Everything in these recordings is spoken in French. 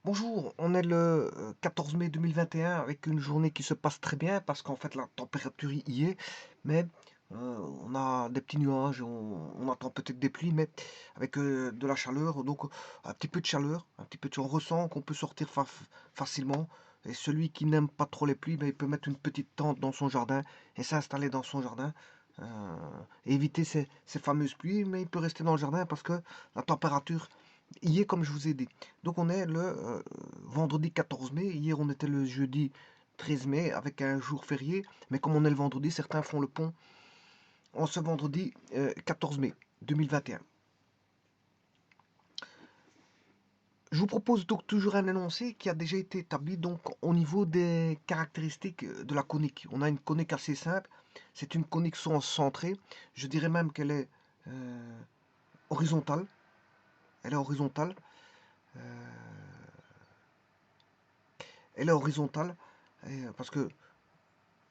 Bonjour, on est le 14 mai 2021 avec une journée qui se passe très bien parce qu'en fait la température y est, mais on a des petits nuages, on attend peut-être des pluies, mais avec de la chaleur, donc un petit peu de chaleur, un petit peu de, on ressent qu'on peut sortir facilement. Et celui qui n'aime pas trop les pluies, ben, il peut mettre une petite tente dans son jardin et s'installer dans son jardin, et éviter ces fameuses pluies, mais il peut rester dans le jardin parce que la température y est comme je vous ai dit. Donc on est le vendredi 14 mai. Hier on était le jeudi 13 mai avec un jour férié. Mais comme on est le vendredi, certains font le pont en ce vendredi 14 mai 2021. Je vous propose donc toujours un énoncé qui a déjà été établi donc au niveau des caractéristiques de la conique. On a une conique assez simple. C'est une conique centrée. Je dirais même qu'elle est horizontale. Elle est horizontale. Euh, elle est horizontale parce que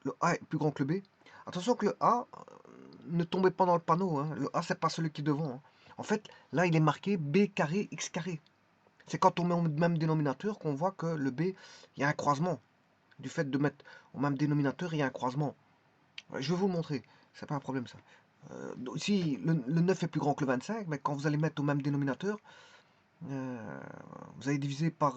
le A est plus grand que le B. Attention que le A, ne tombez pas dans le panneau, hein. Le A, c'est pas celui qui est devant, hein. En fait, là, il est marqué B carré, X carré. C'est quand on met au même dénominateur qu'on voit que le B, il y a un croisement. Du fait de mettre au même dénominateur, il y a un croisement. Ouais, je vais vous le montrer. C'est pas un problème, ça. Si le 9 est plus grand que le 25, mais quand vous allez mettre au même dénominateur, euh, vous allez diviser par,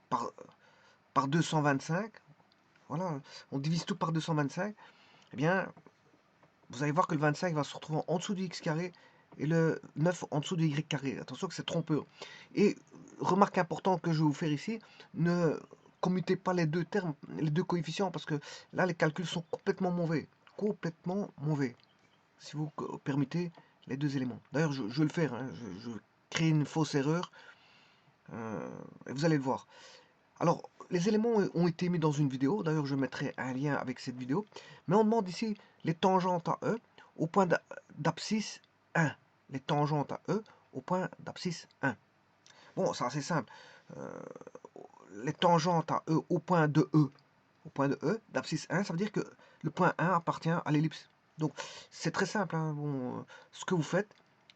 par 225. Voilà, on divise tout par 225. Eh bien, vous allez voir que le 25 va se retrouver en dessous du x carré et le 9 en dessous du y carré. Attention que c'est trompeur. Et remarque importante que je vais vous faire ici, ne commutez pas les deux termes, les deux coefficients, parce que là, les calculs sont complètement mauvais. Complètement mauvais. Si vous permettez les deux éléments. D'ailleurs, je vais le faire, hein, je crée une fausse erreur, et vous allez le voir. Alors, les éléments ont été mis dans une vidéo, d'ailleurs je mettrai un lien avec cette vidéo, mais on demande ici les tangentes à E au point d'abscisse 1. Les tangentes à E au point d'abscisse 1. Bon, c'est assez simple. Euh, les tangentes à E au point de E, d'abscisse 1, ça veut dire que le point 1 appartient à l'ellipse. Donc, c'est très simple, hein. Bon, ce que vous faites,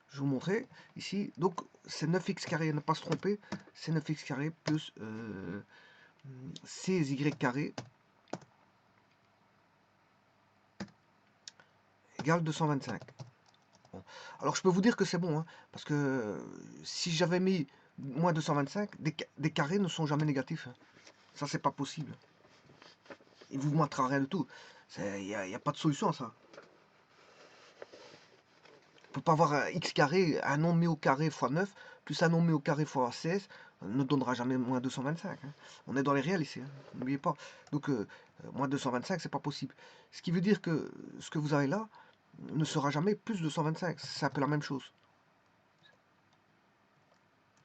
je vais vous montrer ici. Donc, c'est 9x carré, ne pas se tromper, c'est 9x carré plus 16y carré égale 225. Bon. Alors je peux vous dire que c'est bon, hein, parce que si j'avais mis moins 225, des carrés ne sont jamais négatifs, hein. Ça, c'est pas possible. Il vous montrera rien du tout. Il n'y a pas de solution à ça. On peut pas avoir un x carré, un nombre mis au carré fois 9, plus un nombre mis au carré fois 16, ne donnera jamais moins 225, hein. On est dans les réels ici, hein, n'oubliez pas. Donc, moins 225, c'est pas possible. Ce qui veut dire que ce que vous avez là ne sera jamais plus 225. C'est un peu la même chose.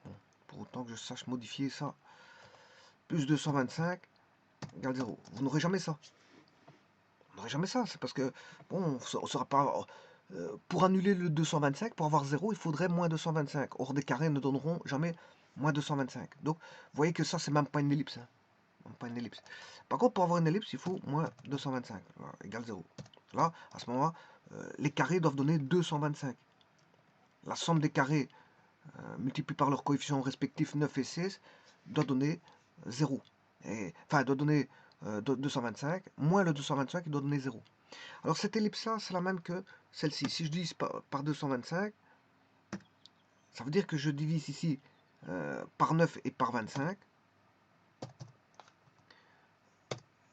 Bon, pour autant que je sache modifier ça. Plus 225 égale 0. Vous n'aurez jamais ça. Vous n'aurez jamais ça. C'est parce que, bon, on ne sera pas. Pour annuler le 225, pour avoir 0, il faudrait moins 225. Or, des carrés ne donneront jamais moins 225. Donc, vous voyez que ça, c'est même pas une ellipse, hein. Même pas une ellipse. Par contre, pour avoir une ellipse, il faut moins 225. Voilà, égale 0. Là, à ce moment-là, les carrés doivent donner 225. La somme des carrés multiplié par leurs coefficients respectifs 9 et 16 doit donner 0. Enfin, doit donner 225, moins le 225, il doit donner 0. Alors cette ellipse-là, c'est la même que celle-ci. Si je divise par 225, ça veut dire que je divise ici par 9 et par 25.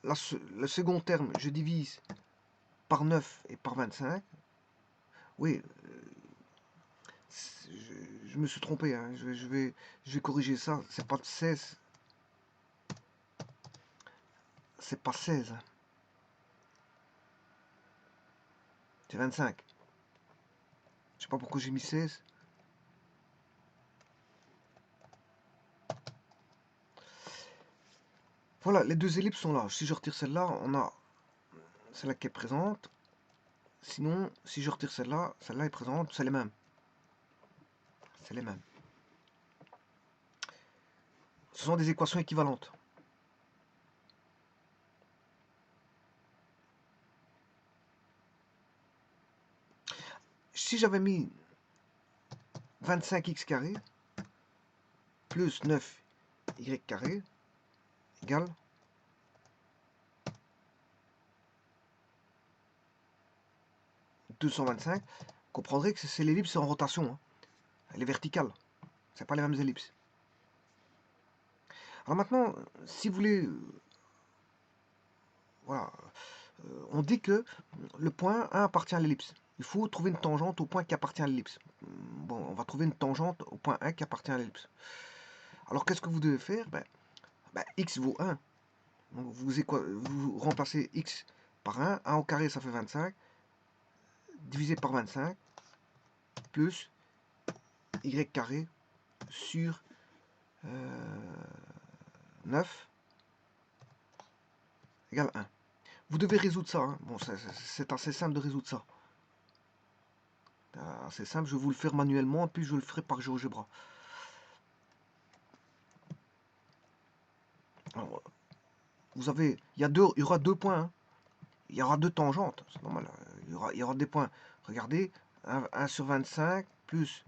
Le second terme, je divise par 9 et par 25. Oui, je me suis trompé, hein. Je vais corriger ça. C'est pas 16, c'est pas 16, c'est 25. Je sais pas pourquoi j'ai mis 16. Voilà, les deux ellipses sont là. Si je retire celle-là, on a celle-là qui est présente. Sinon, si je retire celle-là est présente, c'est les mêmes. C'est les mêmes. Ce sont des équations équivalentes. Si j'avais mis 25x carré plus 9y carré égale 225. Vous comprendrez que c'est l'ellipse en rotation. Hein. Elle est verticale. C'est pas les mêmes ellipses. Alors maintenant, si vous voulez... voilà. On dit que le point 1 appartient à l'ellipse. Il faut trouver une tangente au point qui appartient à l'ellipse. Bon, on va trouver une tangente au point 1 qui appartient à l'ellipse. Alors qu'est-ce que vous devez faire? X vaut 1. Donc vous remplacez x par 1. 1 au carré, ça fait 25. Divisé par 25. Plus y carré sur 9 égale 1. Vous devez résoudre ça. Hein. Bon, c'est assez simple de résoudre ça. C'est simple, je vais vous le faire manuellement, puis je le ferai par GeoGebra. Alors, vous avez, il y aura deux points. Hein. Il y aura deux tangentes, c'est normal. Il y aura des points. Regardez, 1 sur 25 plus,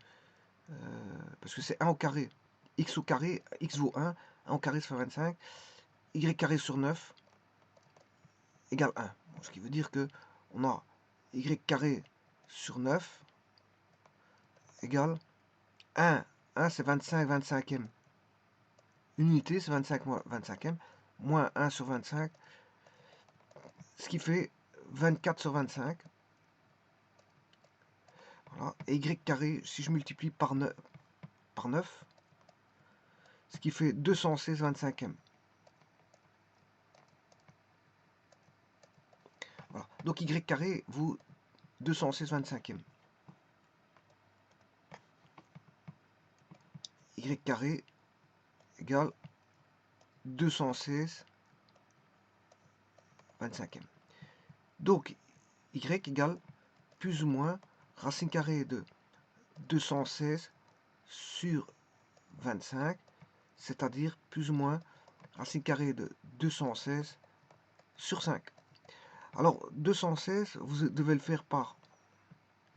parce que c'est 1 au carré. X au carré, x vaut 1. 1 au carré, ça fait 25. Y carré sur 9 égale 1. Bon, ce qui veut dire que on a y carré sur 9 égale 1. 1, c'est 25 25e. Une unité, c'est 25 moins 25e. Moins 1 sur 25. Ce qui fait 24 sur 25. Voilà. Et y carré, si je multiplie par 9, ce qui fait 216 25e. Voilà. Donc y carré vaut 216 25e. Y carré égale 216 25e. Donc y égale plus ou moins racine carrée de 216 sur 25, c'est-à-dire plus ou moins racine carrée de 216 sur 5. Alors 216, vous devez le faire par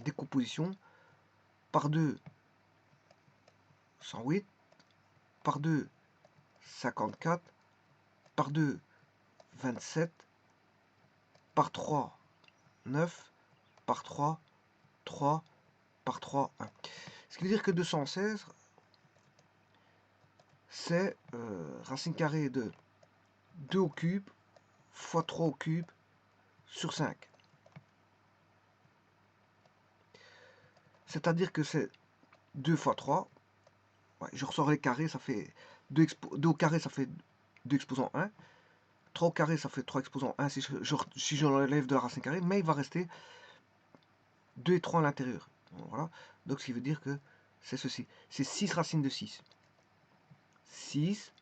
décomposition. Par 2, 108. Par 2, 54. Par 2, 27. Par 3, 9. Par 3, 3. Par 3, 1. Ce qui veut dire que 216, c'est racine carrée de 2 au cube fois 3 au cube sur 5. C'est-à-dire que c'est 2 fois 3. Ouais, je ressors les carrés, ça fait 2 au carré, ça fait 2 exposant 1. 3 au carré, ça fait 3 exposant 1 si je l'enlève de la racine carrée, mais il va rester 2 et 3 à l'intérieur. Voilà. Donc ce qui veut dire que c'est ceci. C'est 6 racines de 6. 6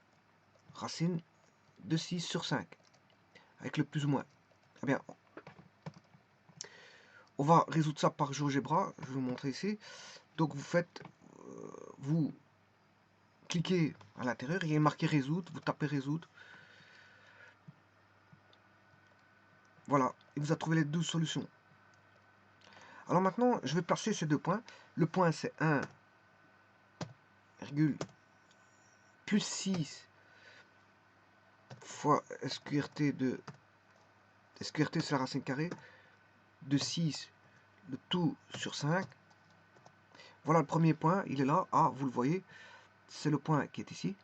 racines de 6 sur 5. Avec le plus ou moins. Eh bien, on va résoudre ça par GeoGebra. Je vais vous montrer ici. Donc vous faites, vous cliquez à l'intérieur, il y a marqué résoudre, vous tapez résoudre. Voilà, il vous a trouvé les 12 solutions. Alors maintenant, je vais placer ces deux points. Le point c'est 1, plus 6 fois SQRT de SQRT c'est la racine carrée de 6, le tout sur 5. Voilà le premier point, il est là. Ah, vous le voyez, c'est le point qui est ici.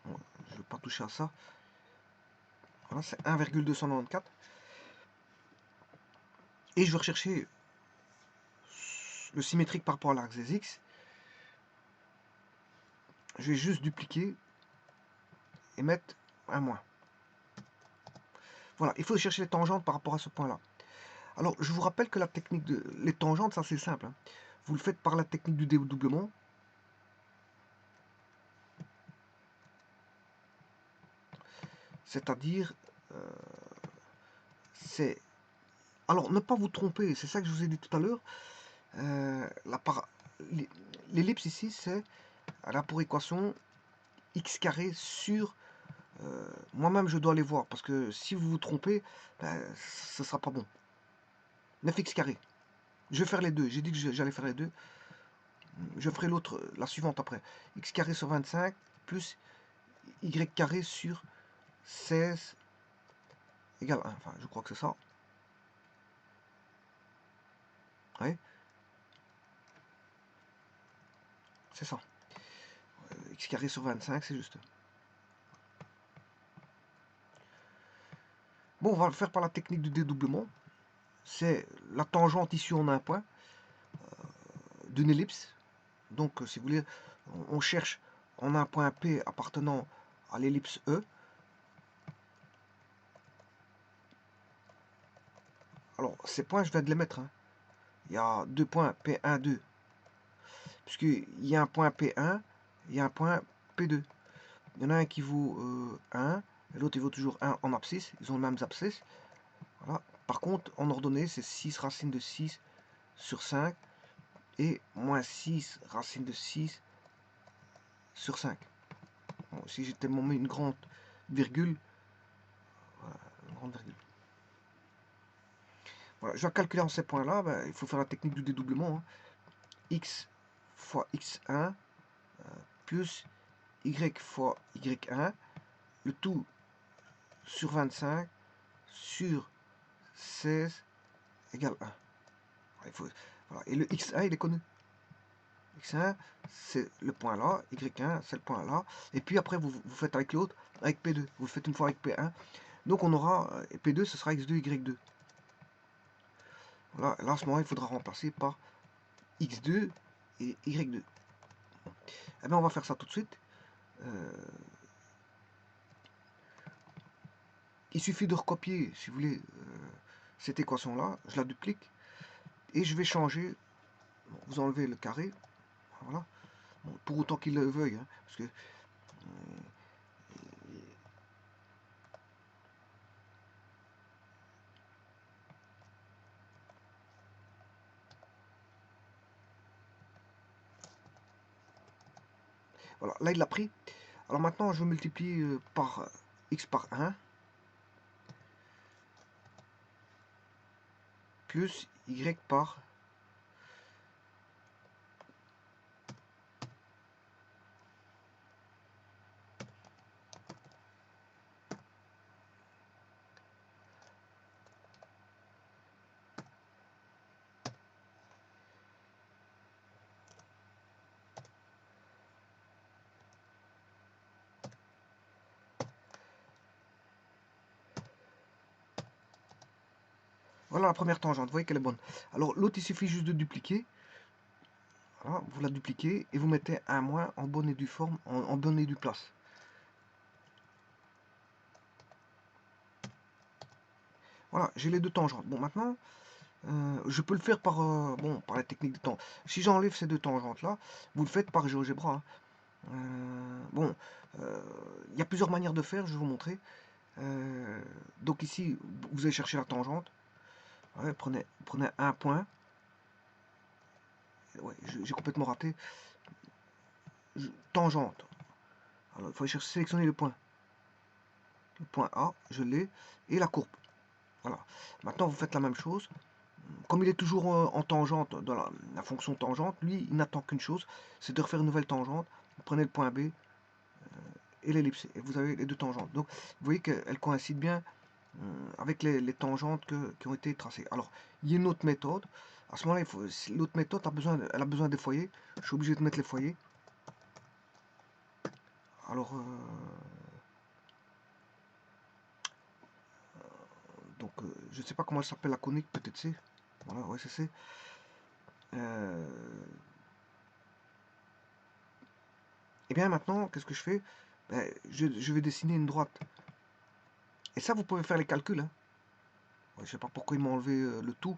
Bon, je ne vais pas toucher à ça. Voilà, c'est 1,294. Et je vais rechercher le symétrique par rapport à l'axe des X. Je vais juste dupliquer et mettre un moins. Voilà, il faut chercher les tangentes par rapport à ce point-là. Alors, je vous rappelle que la technique les tangentes, ça c'est simple. Hein. Vous le faites par la technique du dédoublement. C'est-à-dire, c'est... Alors, ne pas vous tromper, c'est ça que je vous ai dit tout à l'heure. L'ellipse ici, c'est elle a pour équation x carré sur... moi-même, je dois aller voir, parce que si vous vous trompez, ce ne sera pas bon. 9x carré. je vais faire les deux. J'ai dit que j'allais faire les deux. Je ferai l'autre, la suivante après. X carré sur 25 plus Y carré sur 16 égale 1. Enfin, je crois que c'est ça. Oui. C'est ça. X carré sur 25, c'est juste. Bon, on va le faire par la technique du dédoublement. C'est la tangente ici en un point d'une ellipse. Donc, si vous voulez, on cherche en un point P appartenant à l'ellipse E. Alors, ces points, je viens de les mettre. Hein. Il y a deux points P1, 2. Puisqu'il y a un point P1, il y a un point P2. Il y en a un qui vaut 1, et l'autre il vaut toujours 1 en abscisse. Ils ont les mêmes abscisses. Voilà. Par contre, en ordonnée, c'est 6 racines de 6 sur 5 et moins 6 racines de 6 sur 5. Bon, si j'ai tellement mis une grande virgule, voilà, une grande virgule. Voilà, je vais calculer en ces points-là, ben, il faut faire la technique du dédoublement. Hein. X fois x1 plus y fois y1, le tout sur 25 sur 16 égale 1. Il faut, voilà. Et le x1, il est connu. X1, c'est le point là, y1, c'est le point là. Et puis après, vous faites avec l'autre, avec P2. Vous le faites une fois avec P1. Donc on aura, P2, ce sera x2, y2. Voilà, là, à ce moment, il faudra remplacer par x2 et y2. Bon. Eh bien, on va faire ça tout de suite. Il suffit de recopier, si vous voulez, cette équation-là. Je la duplique. Et je vais changer. Bon, vous enlevez le carré. Voilà. Bon, pour autant qu'il le veuille. Hein, parce que voilà, là il l'a pris. Alors maintenant je vais multiplier par x par 1 plus y par voilà la première tangente, vous voyez qu'elle est bonne. Alors l'autre il suffit juste de dupliquer. Voilà, vous la dupliquez et vous mettez un moins en bonne et due forme, en bonne et due place. Voilà, j'ai les deux tangentes. Bon maintenant, je peux le faire par, bon, par la technique de temps. Si j'enlève ces deux tangentes-là, vous le faites par GeoGebra. Hein. Bon, il y a plusieurs manières de faire, je vais vous montrer. Donc ici, vous allez chercher la tangente. Ouais, prenez un point. Ouais, j'ai complètement raté. Tangente. Alors, il faut sélectionner le point. Le point A, je l'ai. Et la courbe. Voilà. Maintenant, vous faites la même chose. Comme il est toujours en tangente, dans la fonction tangente, lui, il n'attend qu'une chose, c'est de refaire une nouvelle tangente. Vous prenez le point B et l'ellipse, et vous avez les deux tangentes. Donc, vous voyez qu'elles coïncident bien avec les tangentes qui ont été tracées. Alors, il y a une autre méthode. À ce moment-là, l'autre méthode elle a besoin des foyers. Je suis obligé de mettre les foyers. Alors, donc, je ne sais pas comment elle s'appelle la conique, peut-être c'est. Voilà, ouais, c'est. Et bien maintenant, qu'est-ce que je fais? Ben, je vais dessiner une droite. Et ça, vous pouvez faire les calculs. Hein. Ouais, je sais pas pourquoi il m'a enlevé le tout.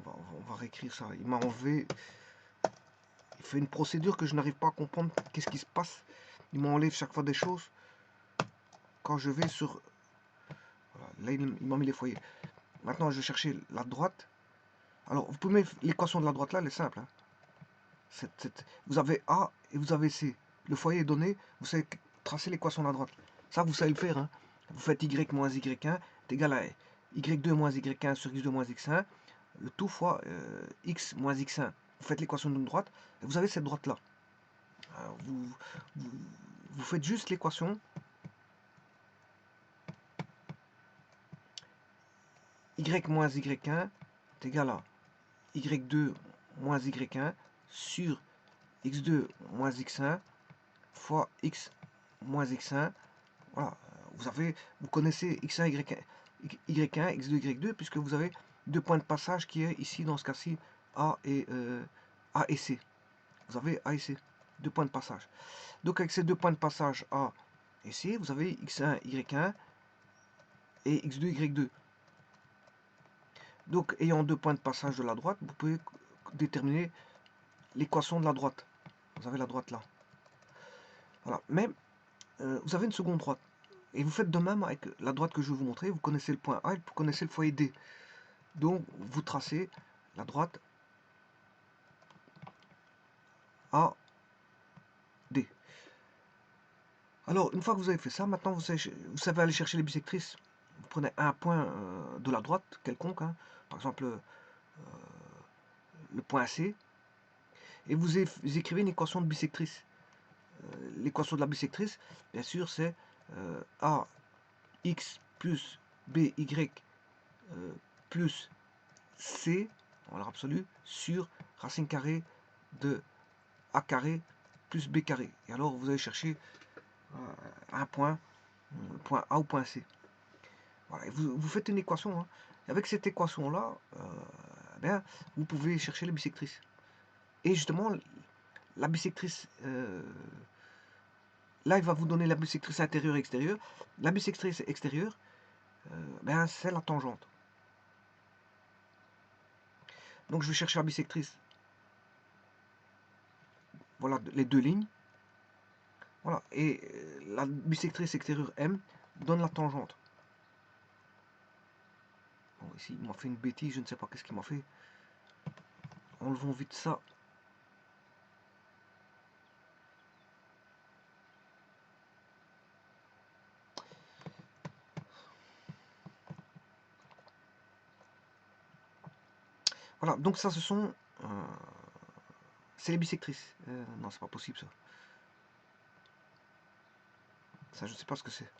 On va réécrire ça. Il m'a enlevé. Il fait une procédure que je n'arrive pas à comprendre. Qu'est-ce qui se passe? Il m'enlève chaque fois des choses. Quand je vais sur... Voilà, là, il m'a mis les foyers. Maintenant, je vais chercher la droite. Alors, vous pouvez mettre l'équation de la droite là, elle est simple. Hein. Vous avez A et vous avez C. Le foyer est donné, vous savez tracer l'équation de la droite. Ça, vous savez le faire. Hein. Vous faites y moins y1 est égal à y2 moins y1 sur x2 moins x1, le tout fois x moins x1. Vous faites l'équation d'une droite, et vous avez cette droite-là. Vous faites juste l'équation y moins y1 est égal à y2 moins y1 sur x2 moins x1 fois x moins x1. Voilà, vous connaissez x1, y1, x2, y2, puisque vous avez deux points de passage qui est ici, dans ce cas-ci, A et C. Vous avez A et C, deux points de passage. Donc avec ces deux points de passage A et C, vous avez x1, y1 et x2, y2. Donc ayant deux points de passage de la droite, vous pouvez déterminer l'équation de la droite. Vous avez la droite là. Voilà. Mais vous avez une seconde droite. Et vous faites de même avec la droite que je vais vous montrer. Vous connaissez le point A et vous connaissez le foyer D. Donc vous tracez la droite A, D. Alors une fois que vous avez fait ça, maintenant vous savez aller chercher les bisectrices. Vous prenez un point de la droite quelconque, hein, par exemple le point C, et vous écrivez une équation de bisectrice. L'équation de la bisectrice, bien sûr, c'est AX plus BY plus C, en valeur absolue, sur racine carrée de A carré plus B carré. Et alors, vous allez chercher un point A ou point C. Voilà, et vous faites une équation. Hein. Et avec cette équation-là, vous pouvez chercher les bisectrices. Et justement, la bisectrice, là, il va vous donner la bisectrice intérieure et extérieure. La bisectrice extérieure, c'est la tangente. Donc, je vais chercher la bisectrice. Voilà les deux lignes. Voilà. Et la bisectrice extérieure M donne la tangente. Bon, ici, il m'a fait une bêtise, je ne sais pas qu'est-ce qu'il m'a fait. Enlevons vite ça. Voilà, donc ça, ce sont... c'est les bisectrices. Non, c'est pas possible, ça. Ça, je ne sais pas ce que c'est.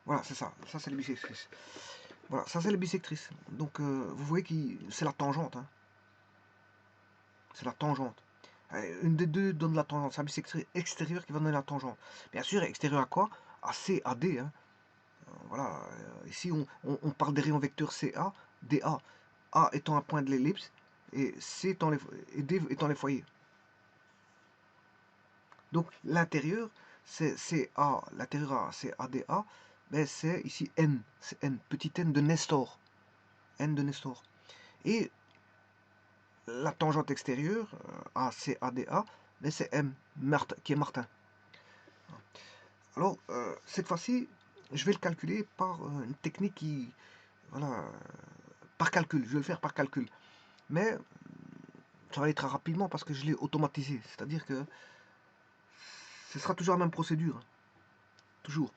Voilà, c'est ça. Ça, c'est les bisectrices. Voilà, ça, c'est les bisectrices. Donc, vous voyez que c'est la tangente. Hein. C'est la tangente. Une des deux donne la tangente. C'est la bisectrice extérieure qui va donner la tangente. Bien sûr, extérieure à quoi? À C, à D. Hein. Voilà. Ici, on parle des rayons vecteurs CA, DA. A étant un point de l'ellipse et C étant et D étant les foyers. Donc, l'intérieur, c'est CA. L'intérieur A, c'est ADA. Mais c'est ici N. C'est N. Petit N de Nestor. N de Nestor. Et la tangente extérieure, ACADA, mais c'est M, qui est Martin. Alors, cette fois-ci, je vais le calculer par une technique qui... Voilà, par calcul, je vais le faire par calcul. Mais ça va aller très rapidement parce que je l'ai automatisé. C'est-à-dire que ce sera toujours la même procédure. Toujours.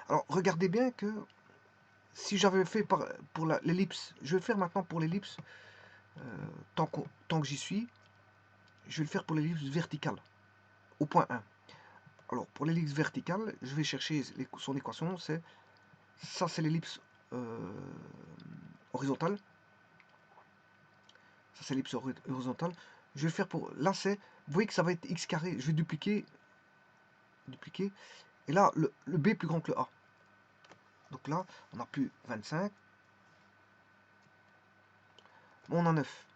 Alors, regardez bien que si j'avais fait pour l'ellipse, je vais le faire maintenant pour l'ellipse, tant que j'y suis, je vais le faire pour l'ellipse verticale, au point 1. Alors, pour l'ellipse verticale, je vais chercher son équation, c'est l'ellipse horizontale. Ça, c'est l'ellipse horizontale. Je vais faire pour... Là, vous voyez que ça va être x carré. Je vais dupliquer. Et là, le b est plus grand que le a. Donc là, on n'a plus 25. Bon, on a 9.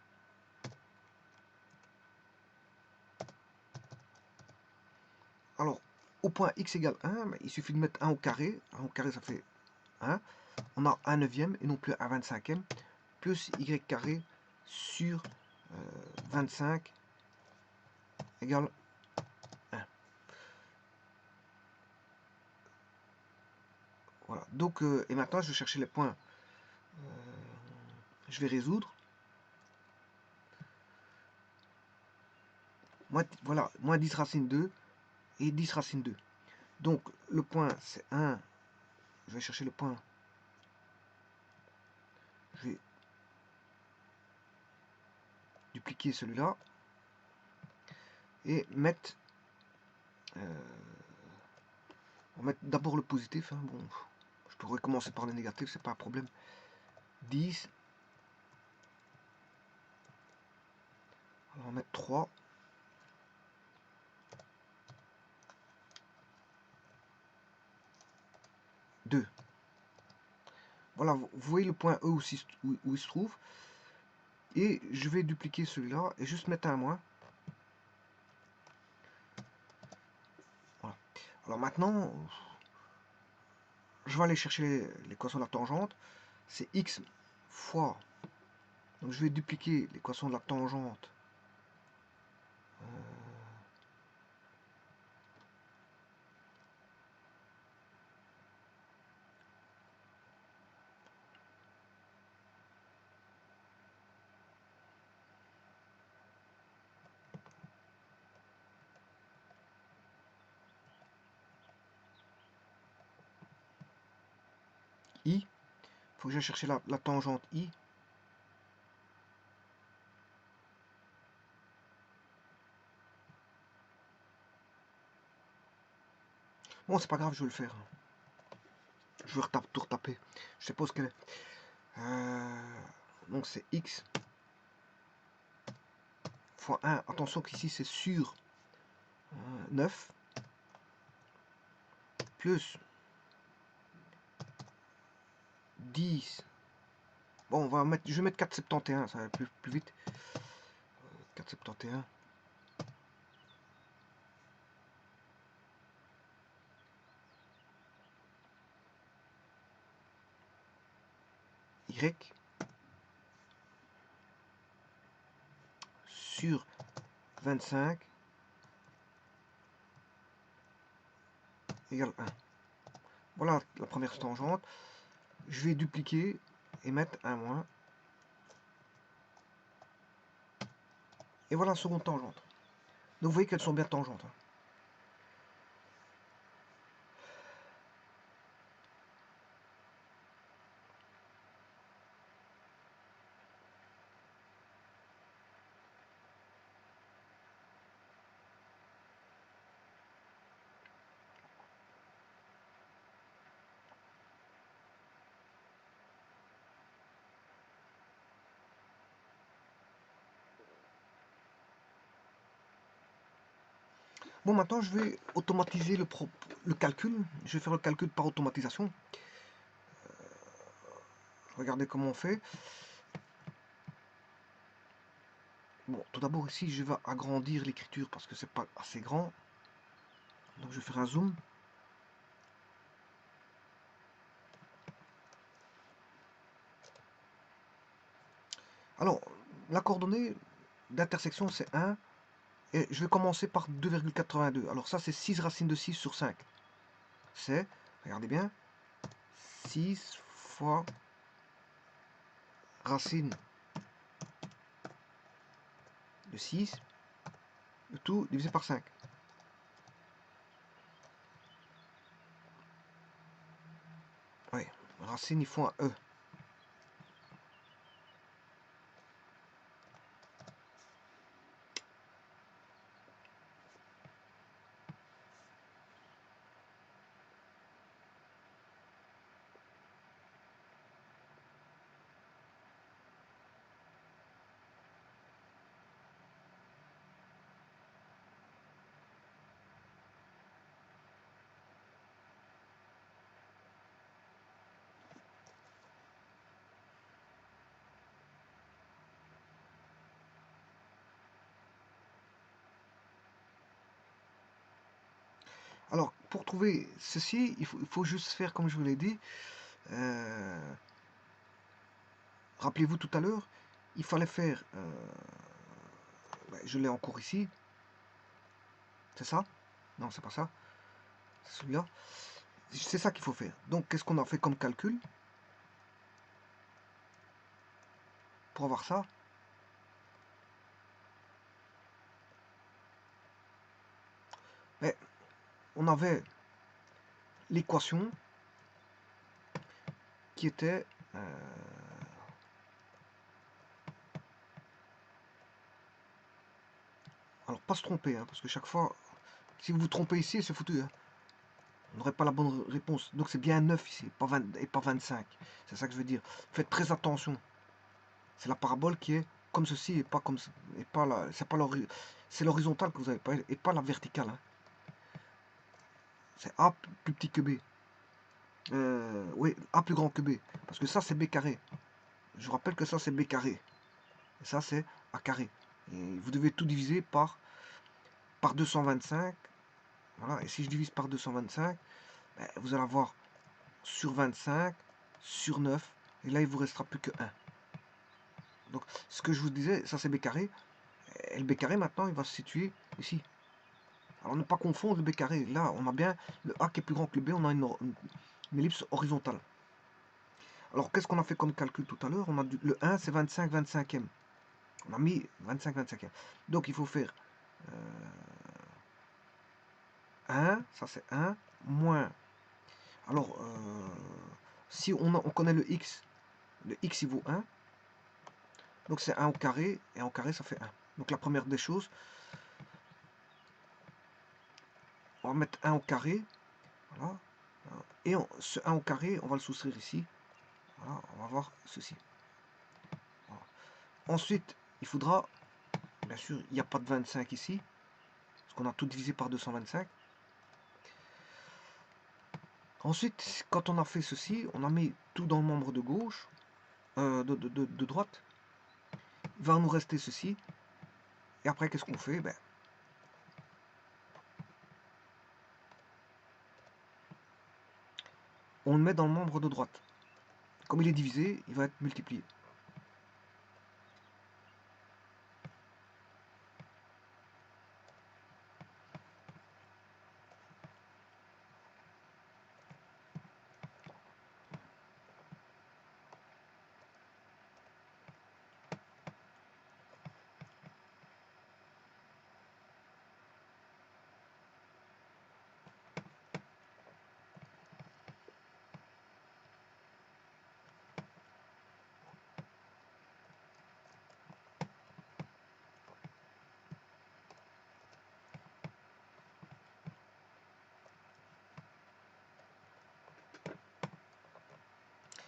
Alors, au point x égale 1, il suffit de mettre 1 au carré. 1 au carré, ça fait 1. On a 1 neuvième et non plus un 25e. Plus y carré sur 25 égale 1. Voilà. Donc, et maintenant, je vais chercher les points Je vais résoudre. Voilà, moins 10 racine 2 et 10 racine 2. Donc le point c'est 1. Je vais chercher le point. Je vais dupliquer celui-là et mettre, on va mettre d'abord le positif, hein. Bon, je pourrais commencer par le négatif, c'est pas un problème. 10, alors on va mettre 3, deux. Voilà, vous voyez le point E où il se trouve, et je vais dupliquer celui-là et juste mettre un moins. Voilà. Alors maintenant, je vais aller chercher l'équation de la tangente. C'est x fois, donc je vais dupliquer l'équation de la tangente. I, il faut que j'aille chercher la tangente I. Bon, c'est pas grave, je vais le faire. Je vais tout retaper. Je sais pas ce qu'elle est. Donc c'est x fois 1. Attention qu'ici c'est sur 9 plus 10. Bon, je vais mettre 4,71, ça va plus vite. 4,71. Y sur 25 égale 1. Voilà la première tangente. Je vais dupliquer et mettre un moins. Et voilà la seconde tangente. Donc vous voyez qu'elles sont bien tangentes. Bon, maintenant je vais automatiser le calcul. Je vais faire le calcul par automatisation. Regardez comment on fait. Bon, tout d'abord ici je vais agrandir l'écriture parce que c'est pas assez grand. Donc je vais faire un zoom. Alors, la coordonnée d'intersection c'est 1. Et je vais commencer par 2,82. Alors ça c'est 6 racines de 6 sur 5. C'est, regardez bien, 6 fois racine de 6, le tout divisé par 5. Oui, racine il faut un E. Alors, pour trouver ceci, il faut juste faire comme je vous l'ai dit. Rappelez-vous tout à l'heure, il fallait faire... je l'ai encore ici. C'est ça? Non, c'est pas ça. C'est celui-là. C'est ça qu'il faut faire. Donc, qu'est-ce qu'on a fait comme calcul? pour avoir ça, mais on avait l'équation qui était alors pas se tromper, hein, parce que chaque fois, si vous vous trompez ici, c'est foutu. Hein. On n'aurait pas la bonne réponse. Donc c'est bien 9 ici, pas 20, et pas 25. C'est ça que je veux dire. Faites très attention. C'est la parabole qui est comme ceci et pas comme ça. Et pas la, c'est l'horizontale que vous avez pas et pas la verticale. Hein. C'est A plus petit que B. Oui, A plus grand que B. Parce que ça c'est B carré. Je vous rappelle que ça c'est B carré. Et ça c'est A carré. Et vous devez tout diviser par 225. Voilà. Et si je divise par 225, ben, vous allez avoir sur 25, sur 9. Et là il vous restera plus que 1. Donc ce que je vous disais, ça c'est B carré. Et le B carré maintenant il va se situer ici. Alors ne pas confondre le B carré. Là on a bien le A qui est plus grand que le B, on a une ellipse horizontale. Alors qu'est-ce qu'on a fait comme calcul tout à l'heure? On a le 1 c'est 25 25e. On a mis 25 25e. Donc il faut faire 1, ça c'est 1, moins. Alors si on connaît le x il vaut 1. Donc c'est 1 au carré, et en carré ça fait 1. Donc la première des choses, on va mettre 1 au carré. Voilà. Et ce 1 au carré, on va le soustraire ici. Voilà, on va voir ceci. Voilà. Ensuite, il faudra, bien sûr, il n'y a pas de 25 ici, parce qu'on a tout divisé par 225. Ensuite, quand on a fait ceci, on a mis tout dans le membre de gauche, de droite. Il va nous rester ceci. Et après, qu'est-ce qu'on fait? Ben, on le met dans le membre de droite. Comme il est divisé, il va être multiplié.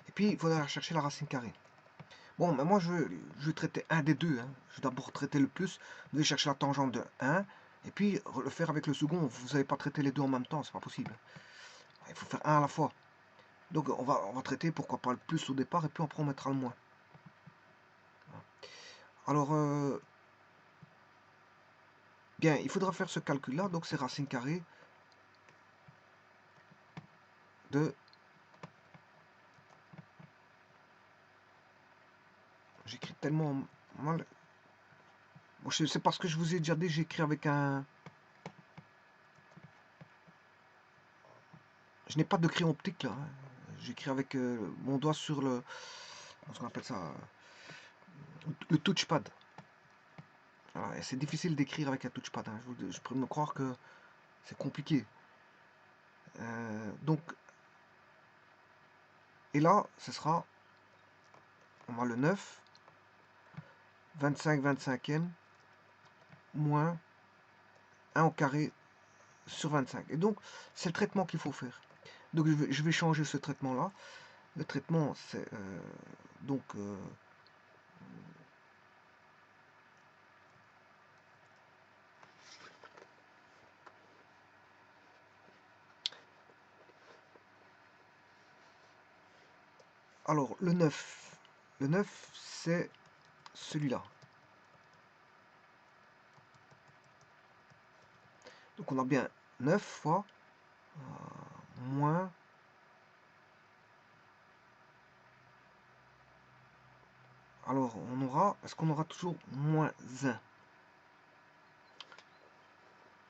Et puis, il faudra chercher la racine carrée. Bon, mais moi, je vais traiter un des deux. Hein. Je vais d'abord traiter le plus. Vous devez chercher la tangente de 1. Et puis, le faire avec le second. Vous n'avez pas traité les deux en même temps. C'est pas possible. Il faut faire un à la fois. Donc, on va traiter, pourquoi pas, le plus au départ. Et puis, après, on mettra le moins. Alors, bien, il faudra faire ce calcul-là. Donc, c'est racine carrée de... J'écris tellement mal. Bon, c'est parce que je vous ai déjà dit, j'écris avec un... Je n'ai pas de crayon optique là. Hein. J'écris avec mon doigt sur le... Comment on appelle ça? Le touchpad. Voilà, et c'est difficile d'écrire avec un touchpad. Hein. Je pourrais me croire que c'est compliqué. Donc, et là, ce sera... On a le 9, 25 25e, moins 1 au carré sur 25. Et donc, c'est le traitement qu'il faut faire. Donc, je vais changer ce traitement-là. Le traitement, c'est donc... alors, le 9, c'est celui-là. Donc, on a bien 9 fois moins... Alors, on aura... Est-ce qu'on aura toujours moins 1?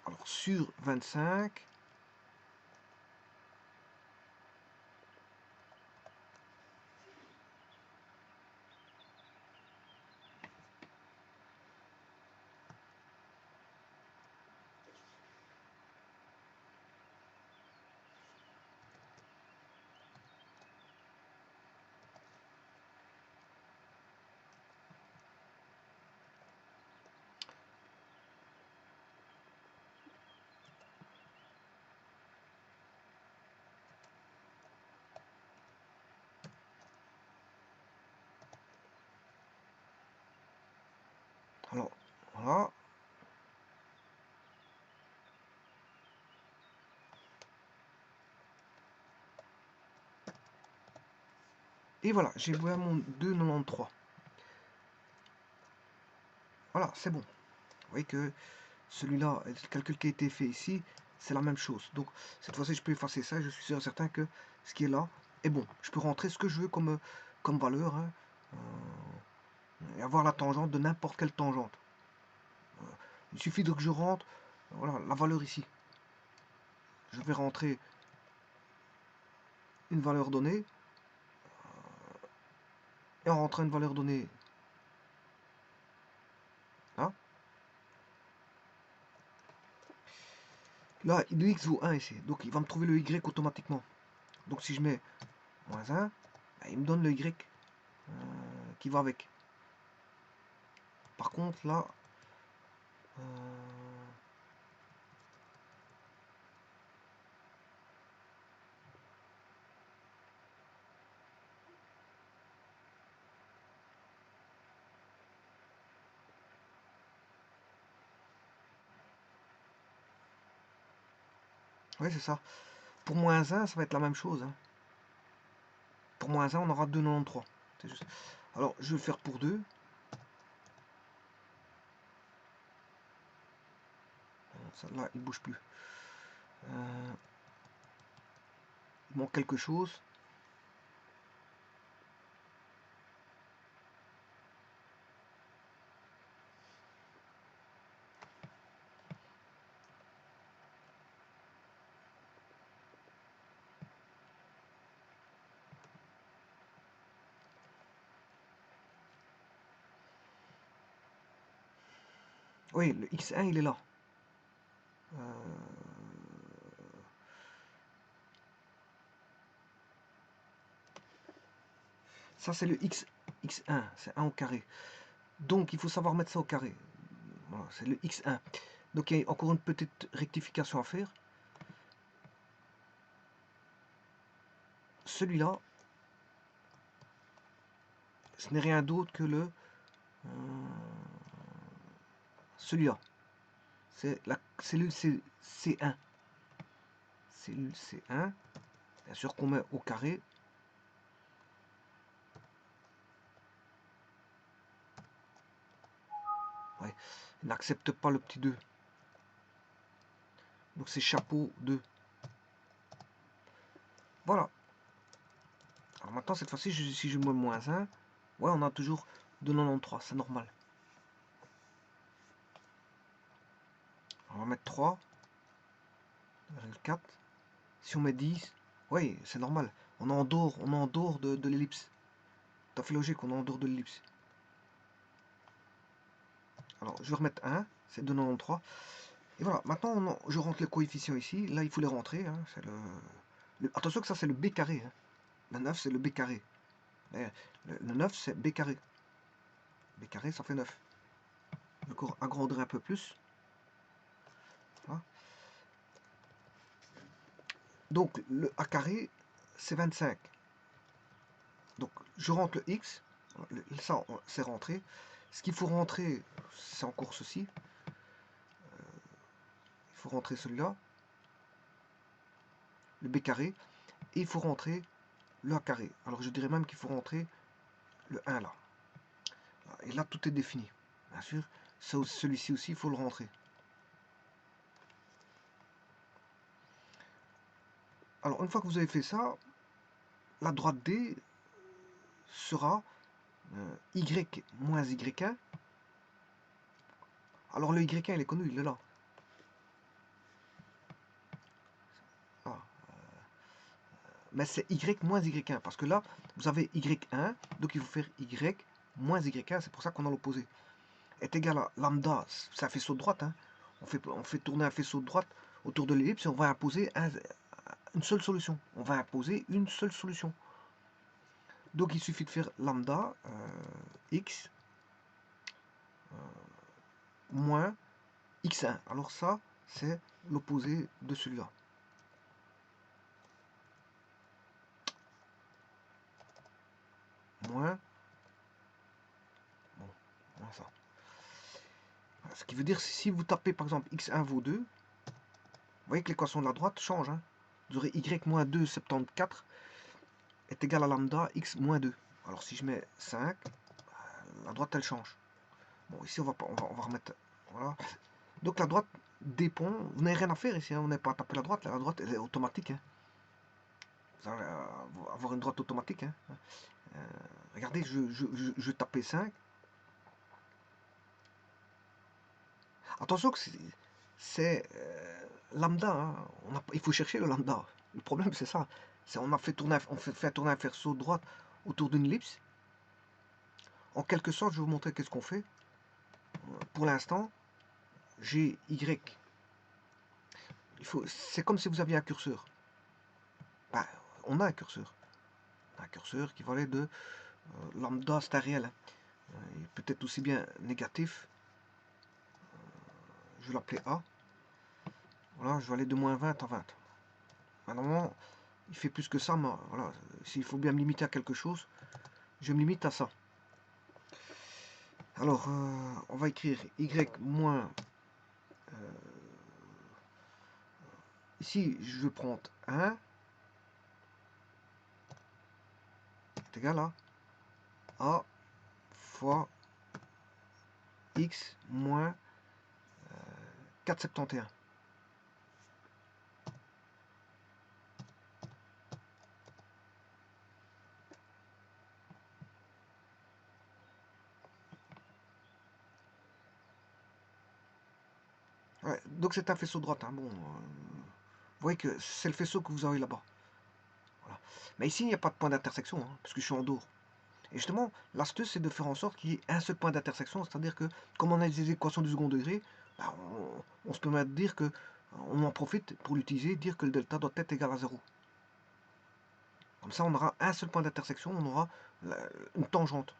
Alors, sur 25... Alors, voilà. Et voilà, j'ai bien mon 2,93. Voilà, c'est bon. Vous voyez que celui-là, le calcul qui a été fait ici, c'est la même chose. Donc, cette fois-ci, je peux effacer ça. Je suis sûr et certain que ce qui est là est bon. Je peux rentrer ce que je veux comme valeur. Hein, et avoir la tangente de n'importe quelle tangente. Il suffit donc que je rentre voilà, la valeur ici. Je vais rentrer une valeur donnée. Et en rentrant une valeur donnée, hein, là, le x vaut 1 ici. Donc, il va me trouver le y automatiquement. Donc, si je mets moins 1, ben, il me donne le y qui va avec. Par contre, là, oui, c'est ça. Pour moins 1, ça va être la même chose. Hein. Pour moins 1, on aura 2,93. C'est juste. Alors, je vais le faire pour 2. Là, il bouge plus. Il manque quelque chose. Oui, le x1, il est là. Ça, c'est le x1. C'est 1 au carré. Donc, il faut savoir mettre ça au carré. Voilà, c'est le x1. Donc, il y a encore une petite rectification à faire. Celui-là, ce n'est rien d'autre que celui-là. C'est la cellule C1. Cellule C1. Bien sûr qu'on met au carré. Ouais. Il n'accepte pas le petit 2. Donc c'est chapeau 2. Voilà. Alors maintenant, cette fois-ci, si je mets moins 1, ouais, on a toujours 2,93. C'est normal. On va mettre 3. 4. Si on met 10, oui, c'est normal. On est en dehors de l'ellipse. Tout à fait logique, on est en dehors de l'ellipse. Alors, je vais remettre 1, c'est 2,93. Et voilà, maintenant, je rentre les coefficients ici. Là, il faut les rentrer. Hein, c'est attention que ça, c'est le b carré. Hein. Le 9, c'est le b carré. Le 9, c'est b carré. B carré, ça fait 9. Je vais encore agrandir un peu plus. Voilà. Donc, le a carré, c'est 25. Donc, je rentre le x. Ça, c'est rentré. Ce qu'il faut rentrer, c'est encore ceci. Il faut rentrer celui-là. Le b carré. Et il faut rentrer le a carré. Alors, je dirais même qu'il faut rentrer le 1 là. Et là, tout est défini. Bien sûr, celui-ci aussi, il faut le rentrer. Alors, une fois que vous avez fait ça, la droite D sera y moins y1. Alors, le y1, il est connu, il est là. Ah, mais c'est y moins y1. Parce que là, vous avez y1, donc il faut faire y moins y1. C'est pour ça qu'on a l'opposé. Est égal à lambda, c'est un faisceau de droite. Hein. On fait tourner un faisceau de droite autour de l'ellipse et on va imposer une seule solution. On va imposer une seule solution. Donc il suffit de faire lambda x moins x1. Alors ça, c'est l'opposé de celui-là. Moins, bon, moins ça. Ce qui veut dire, si vous tapez par exemple x1 vaut 2, vous voyez que l'équation de la droite change. Hein. Vous aurez y moins 2, 74 est égal à lambda x moins 2. Alors si je mets 5, la droite elle change. Bon, ici on va remettre. Voilà. Donc la droite dépend, vous n'avez rien à faire ici, hein, vous n'avez pas à taper la droite, la droite elle est automatique. Hein. Vous allez avoir une droite automatique. Hein. Regardez, je tapais 5. Attention que c'est lambda, hein. Il faut chercher le lambda. Le problème c'est ça. On fait tourner un faisceau de droite autour d'une ellipse. En quelque sorte, je vais vous montrer qu'est-ce qu'on fait. Pour l'instant, j'ai y. C'est comme si vous aviez un curseur. Ben, on a un curseur. Un curseur qui va aller de lambda, c'est un réel. Hein. Peut-être aussi bien négatif. Je vais l'appeler A. Voilà, je vais aller de moins 20 à 20. Normalement, il fait plus que ça, mais voilà, s'il faut bien me limiter à quelque chose, je me limite à ça. Alors, on va écrire y moins... ici, je vais prendre 1 est égal à A fois x moins 4,71. Ouais, donc c'est un faisceau de droite. Hein. Bon, vous voyez que c'est le faisceau que vous avez là-bas. Voilà. Mais ici, il n'y a pas de point d'intersection, hein, parce que je suis en dehors. Et justement, l'astuce, c'est de faire en sorte qu'il y ait un seul point d'intersection, c'est-à-dire que, comme on a des équations du second degré, bah, on se permet de dire que on en profite pour l'utiliser, dire que le delta doit être égal à 0. Comme ça, on aura un seul point d'intersection, on aura une tangente.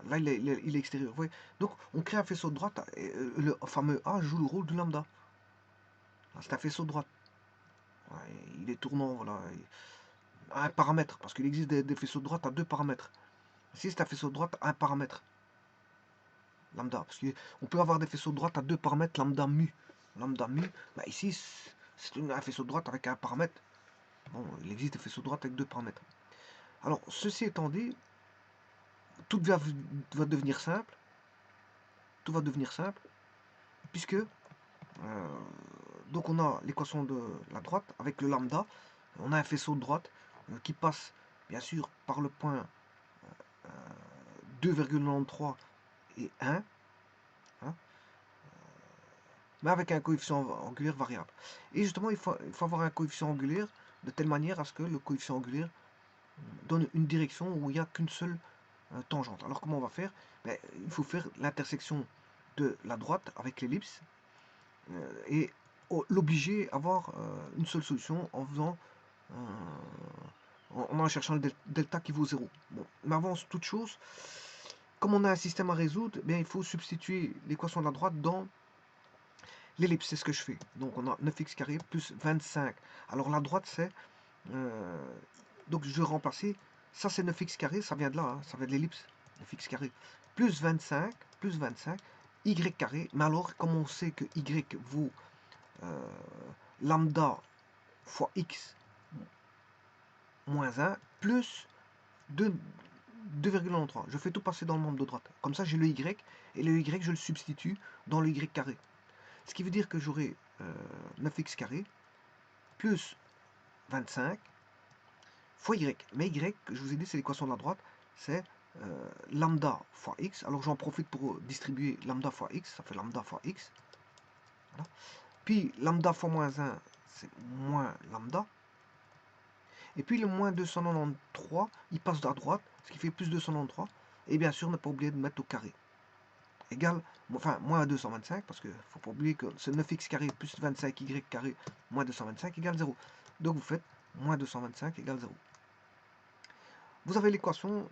Là, il est extérieur. Vous voyez. Donc, on crée un faisceau de droite, et le fameux A joue le rôle du lambda. C'est un faisceau de droite. Ouais, il est tournant, voilà. Un paramètre, parce qu'il existe des faisceaux de droite à 2 paramètres. Ici, c'est un faisceau de droite à 1 paramètre. Lambda. Parce qu'on peut avoir des faisceaux de droite à 2 paramètres, lambda mu. Lambda mu, bah ici, c'est un faisceau de droite avec un paramètre. Bon, il existe des faisceaux de droite avec 2 paramètres. Alors, ceci étant dit, tout va devenir simple. Tout va devenir simple, puisque donc on a l'équation de la droite avec le lambda. On a un faisceau de droite qui passe, bien sûr, par le point 2,93 et 1. Hein, mais avec un coefficient angulaire variable. Et justement, il faut avoir un coefficient angulaire de telle manière à ce que le coefficient angulaire donne une direction où il n'y a qu'une seule tangente. Alors comment on va faire? Ben, il faut faire l'intersection de la droite avec l'ellipse et l'obliger à avoir une seule solution en faisant en cherchant le delta qui vaut 0. Bon, mais avant toute chose, comme on a un système à résoudre, bien, il faut substituer l'équation de la droite dans l'ellipse. C'est ce que je fais. Donc on a 9x carré plus 25. Alors la droite c'est... donc je vais remplacer. Ça c'est 9x carré, ça vient de là, hein, ça vient de l'ellipse. 9x carré plus 25, y carré. Mais alors, comme on sait que y vaut lambda fois x moins 1 plus 2,93. Je fais tout passer dans le membre de droite. Comme ça, j'ai le y, et le y, je le substitue dans le y carré. Ce qui veut dire que j'aurai 9x carré plus 25 fois y. Mais y, je vous ai dit, c'est l'équation de la droite, c'est lambda fois x. Alors j'en profite pour distribuer lambda fois x, ça fait lambda fois x. Voilà. Puis lambda fois moins 1, c'est moins lambda. Et puis le moins 293, il passe à droite, ce qui fait plus 293. Et bien sûr, ne pas oublier de mettre au carré. Égal, enfin, moins 225, parce qu'il ne faut pas oublier que c'est 9x carré plus 25y carré moins 225 égale 0. Donc vous faites moins 225 égale 0. Vous avez l'équation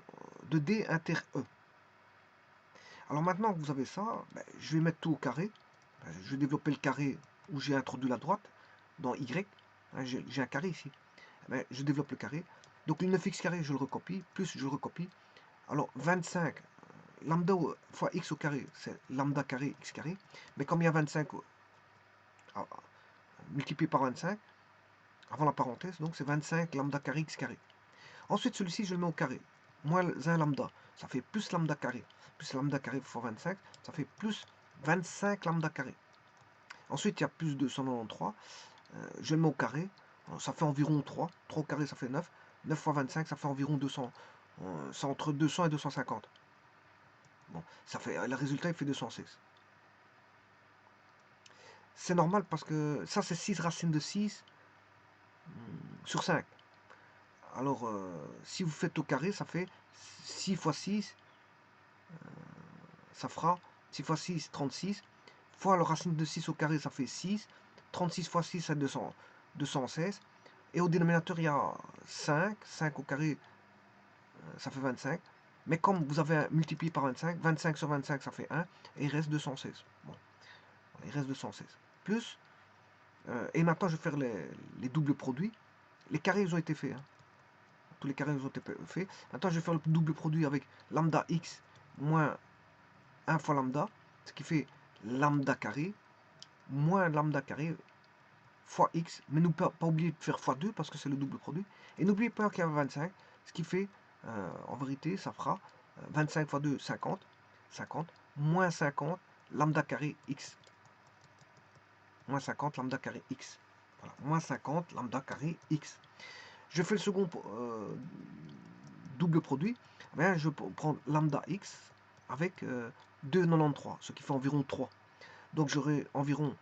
de D inter E. Alors maintenant que vous avez ça, ben, je vais mettre tout au carré. Ben, je vais développer le carré où j'ai introduit la droite, dans Y. J'ai un carré ici. Ben, je développe le carré. Donc le 9x carré, je le recopie, plus je le recopie. Alors 25, lambda fois x au carré, c'est lambda carré x carré. Mais comme il y a 25 multiplié par 25, avant la parenthèse, donc c'est 25 lambda carré x carré. Ensuite, celui-ci, je le mets au carré. Moins 1 lambda, ça fait plus lambda carré. Plus lambda carré fois 25, ça fait plus 25 lambda carré. Ensuite, il y a plus 293. Je le mets au carré. Ça fait environ 3. 3 au carré, ça fait 9. 9 fois 25, ça fait environ 200. C'est entre 200 et 250. Bon, ça fait, le résultat, il fait 216. C'est normal parce que ça, c'est 6 racines de 6 sur 5. Alors, si vous faites au carré, ça fait 6 fois 6, ça fera 6 fois 6, 36, fois le racine de 6 au carré, ça fait 6, 36 fois 6, c'est 216, et au dénominateur, il y a 5, 5 au carré, ça fait 25, mais comme vous avez multiplié par 25, 25 sur 25, ça fait 1, et il reste 216. Bon, il reste 216. Plus, et maintenant, je vais faire les doubles produits. Les carrés, ils ont été faits, hein. Tous les carrés ont été faits. Maintenant, je vais faire le double produit avec lambda x moins 1 fois lambda, ce qui fait lambda carré moins lambda carré fois x. Mais n'oubliez pas oublier de faire fois 2 parce que c'est le double produit. Et n'oubliez pas qu'il y a 25, ce qui fait, en vérité, ça fera 25 fois 2, 50. 50 moins 50 lambda carré x. Moins 50 lambda carré x. Voilà, moins 50 lambda carré x. Je fais le second double produit. Bien, je prends lambda x avec 2,93, ce qui fait environ 3. Donc j'aurai environ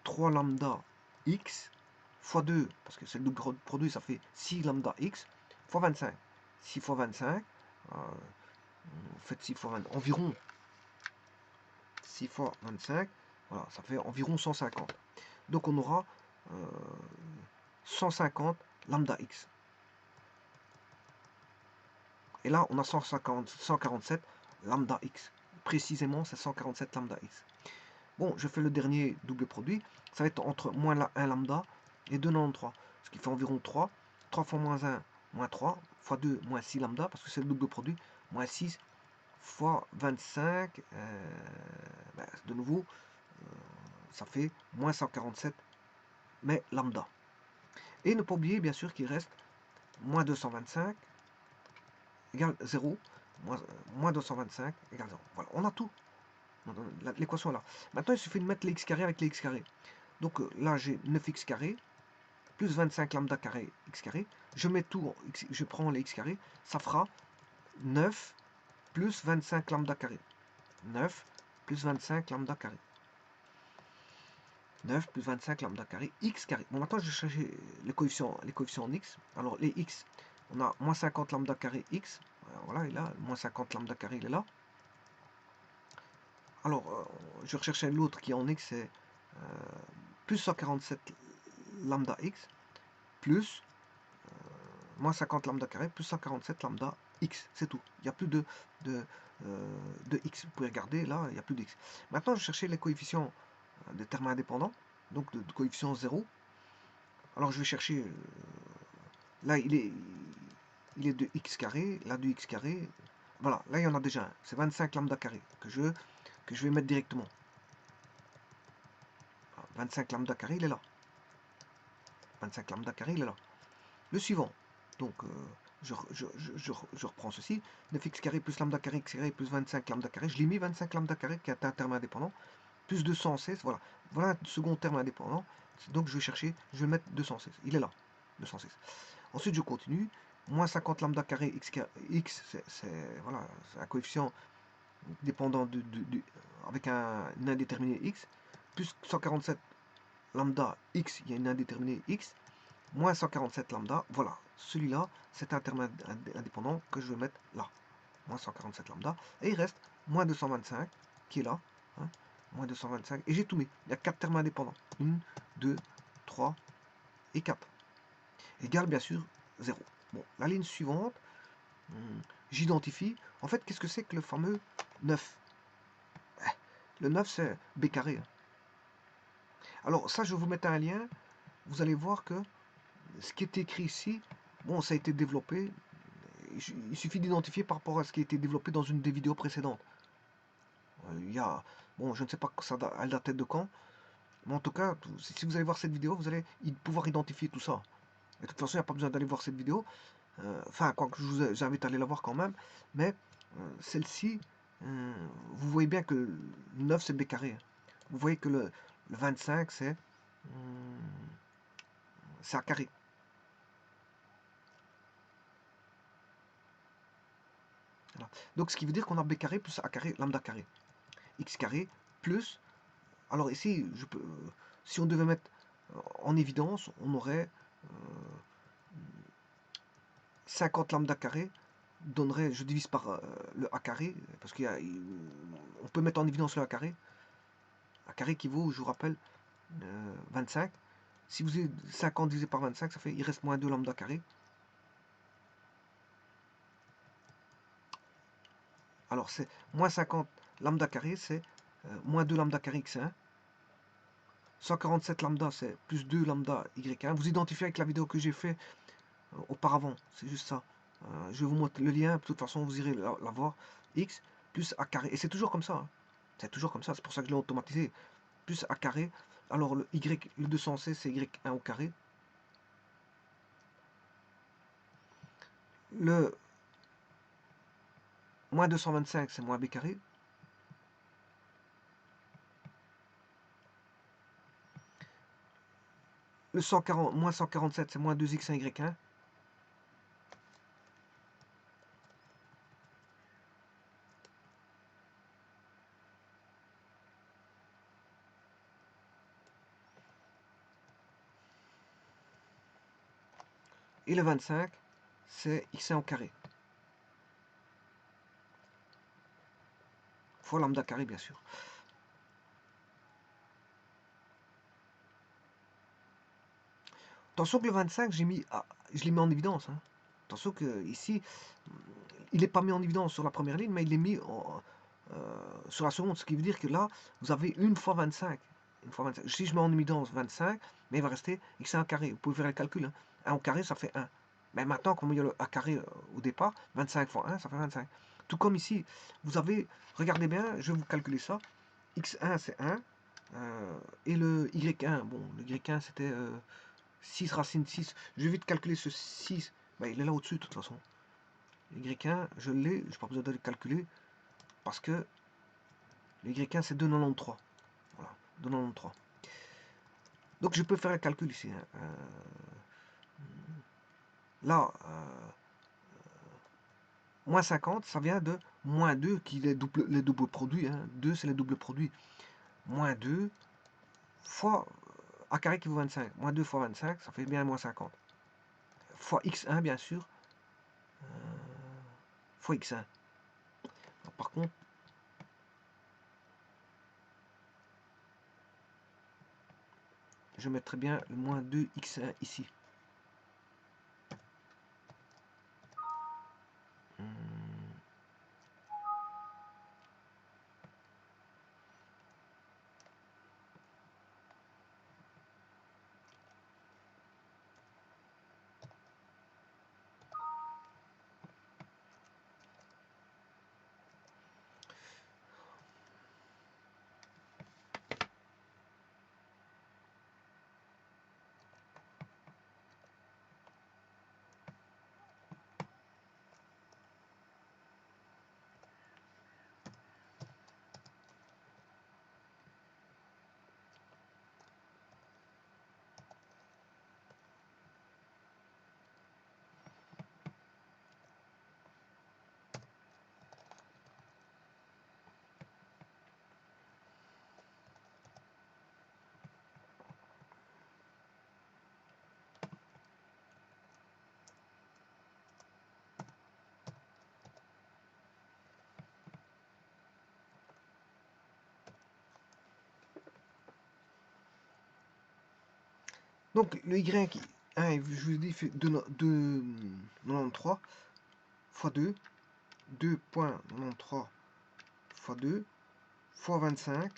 3 lambda x fois 2, parce que c'est le double produit, ça fait 6 lambda x fois 25. 6 fois 25, vous faites 6 fois 20, environ 6 fois 25, voilà, ça fait environ 150. Donc on aura 150 lambda x. Et là, on a 147 lambda x. Précisément, c'est 147 lambda x. Bon, je fais le dernier double produit. Ça va être entre moins 1 lambda et 2,93. Ce qui fait environ 3. 3 fois moins 1, moins 3. Fois 2, moins 6 lambda, parce que c'est le double produit. Moins 6 fois 25. De nouveau, ça fait moins 147, mais lambda. Et ne pas oublier, bien sûr, qu'il reste moins 225 égale 0. Moins 225 égale 0. Voilà, on a tout. L'équation est là. Maintenant, il suffit de mettre les x carrés avec les x carrés. Donc là, j'ai 9x carré plus 25 lambda carré x carré. Je mets tout, je prends les x carrés. Ça fera 9 plus 25 lambda carré. 9 plus 25 lambda carré. 9 plus 25 lambda carré x carré. Bon, maintenant, je vais chercher les coefficients en x. Alors, les x, on a moins 50 lambda carré x. Alors, voilà, il est là. Moins 50 lambda carré, il est là. Alors, je recherchais l'autre qui est en x, c'est plus 147 lambda x plus moins 50 lambda carré plus 147 lambda x. C'est tout. Il n'y a plus de x. Vous pouvez regarder, là, il n'y a plus d'x. Maintenant, je cherchais les coefficients des termes indépendants, donc de coefficient 0. Alors, je vais chercher, là, il est de x carré, là, du x carré. Voilà, là, il y en a déjà un. C'est 25 lambda carré que je vais mettre directement. 25 lambda carré, il est là. 25 lambda carré, il est là. Le suivant. Donc, je reprends ceci. 9x carré plus lambda carré x carré plus 25 lambda carré. Je l'ai mis 25 lambda carré qui est un terme indépendant. Plus 216. Voilà. Voilà un second terme indépendant. Donc, je vais mettre 216. Il est là. 216. Ensuite, je continue. Moins 50 lambda carré x, c'est voilà, un coefficient dépendant avec une indéterminée x. Plus 147 lambda x, il y a une indéterminée x. Moins 147 lambda, voilà, celui-là, c'est un terme indépendant que je vais mettre là, moins 147 lambda, et il reste moins 225 qui est là, hein, moins 225, et j'ai tout mis, il y a 4 termes indépendants, 1, 2, 3 et 4, égale bien sûr 0. Bon, la ligne suivante, j'identifie, en fait, qu'est-ce que c'est que le fameux 9? Le 9, c'est b carré. Alors ça, je vais vous mettre un lien, vous allez voir que ce qui est écrit ici, bon, ça a été développé, il suffit d'identifier par rapport à ce qui a été développé dans une des vidéos précédentes. Il y a, bon, je ne sais pas elle datait de quand, mais en tout cas, si vous allez voir cette vidéo, vous allez pouvoir identifier tout ça. Et de toute façon, il n'y a pas besoin d'aller voir cette vidéo. Enfin, quoi que je vous invite à aller la voir quand même. Mais celle-ci, vous voyez bien que le 9, c'est b carré. Vous voyez que le 25, c'est a carré. Voilà. Donc, ce qui veut dire qu'on a b carré plus a carré lambda carré. X carré plus... Alors ici, si on devait mettre en évidence, on aurait 50 lambda carré donnerait, je divise par le a carré, parce qu'on peut mettre en évidence le a carré qui vaut, je vous rappelle, 25. Si vous avez 50 divisé par 25, ça fait, il reste moins 2 lambda carré. Alors c'est moins 50 lambda carré, c'est moins 2 lambda carré x1. 147 lambda, c'est plus 2 lambda y1. Vous identifiez avec la vidéo que j'ai fait auparavant, c'est juste ça. Je vais vous montrer le lien, de toute façon vous irez la voir. X plus a carré, et c'est toujours comme ça. Hein. C'est toujours comme ça, c'est pour ça que je l'ai automatisé. Plus a carré, alors le y, le 200c, c'est y1 au carré. Le moins 225, c'est moins b carré. Le 140, moins 147, c'est moins 2x1 y1. Et le 25, c'est x1 au carré. Fois lambda carré, bien sûr. Attention que le 25, je l'ai mis en évidence. Hein. Attention que ici, il n'est pas mis en évidence sur la première ligne, mais il est mis sur la seconde. Ce qui veut dire que là, vous avez une fois 25. Si je mets en évidence 25, mais il va rester x1 au carré. Vous pouvez faire le calcul. Hein. 1 au carré, ça fait 1. Mais maintenant, comme il y a le a carré au départ, 25 fois 1, ça fait 25. Tout comme ici, vous avez, regardez bien, je vais vous calculer ça. x1, c'est 1. Et le y1, bon, le y1, c'était 6 racine 6. Je vais vite calculer ce 6. Ben, il est là au-dessus, de toute façon. Y1, je l'ai, je n'ai pas besoin de le calculer. Parce que le Y1, c'est 2,93. Voilà, 2,93. Donc, je peux faire le calcul ici. Hein. Là, moins 50, ça vient de moins 2, qui est les doubles produits. Hein. 2, c'est les doubles produits. Moins 2 fois a carré qui vaut 25. Moins 2 fois 25, ça fait bien moins 50. Fois x1, bien sûr. Fois x1. Alors, par contre, je mettrai bien le moins 2x1 ici. Donc, le Y1, je vous ai dit, fait 2,93 fois 2. 2,93 fois 2 fois 25.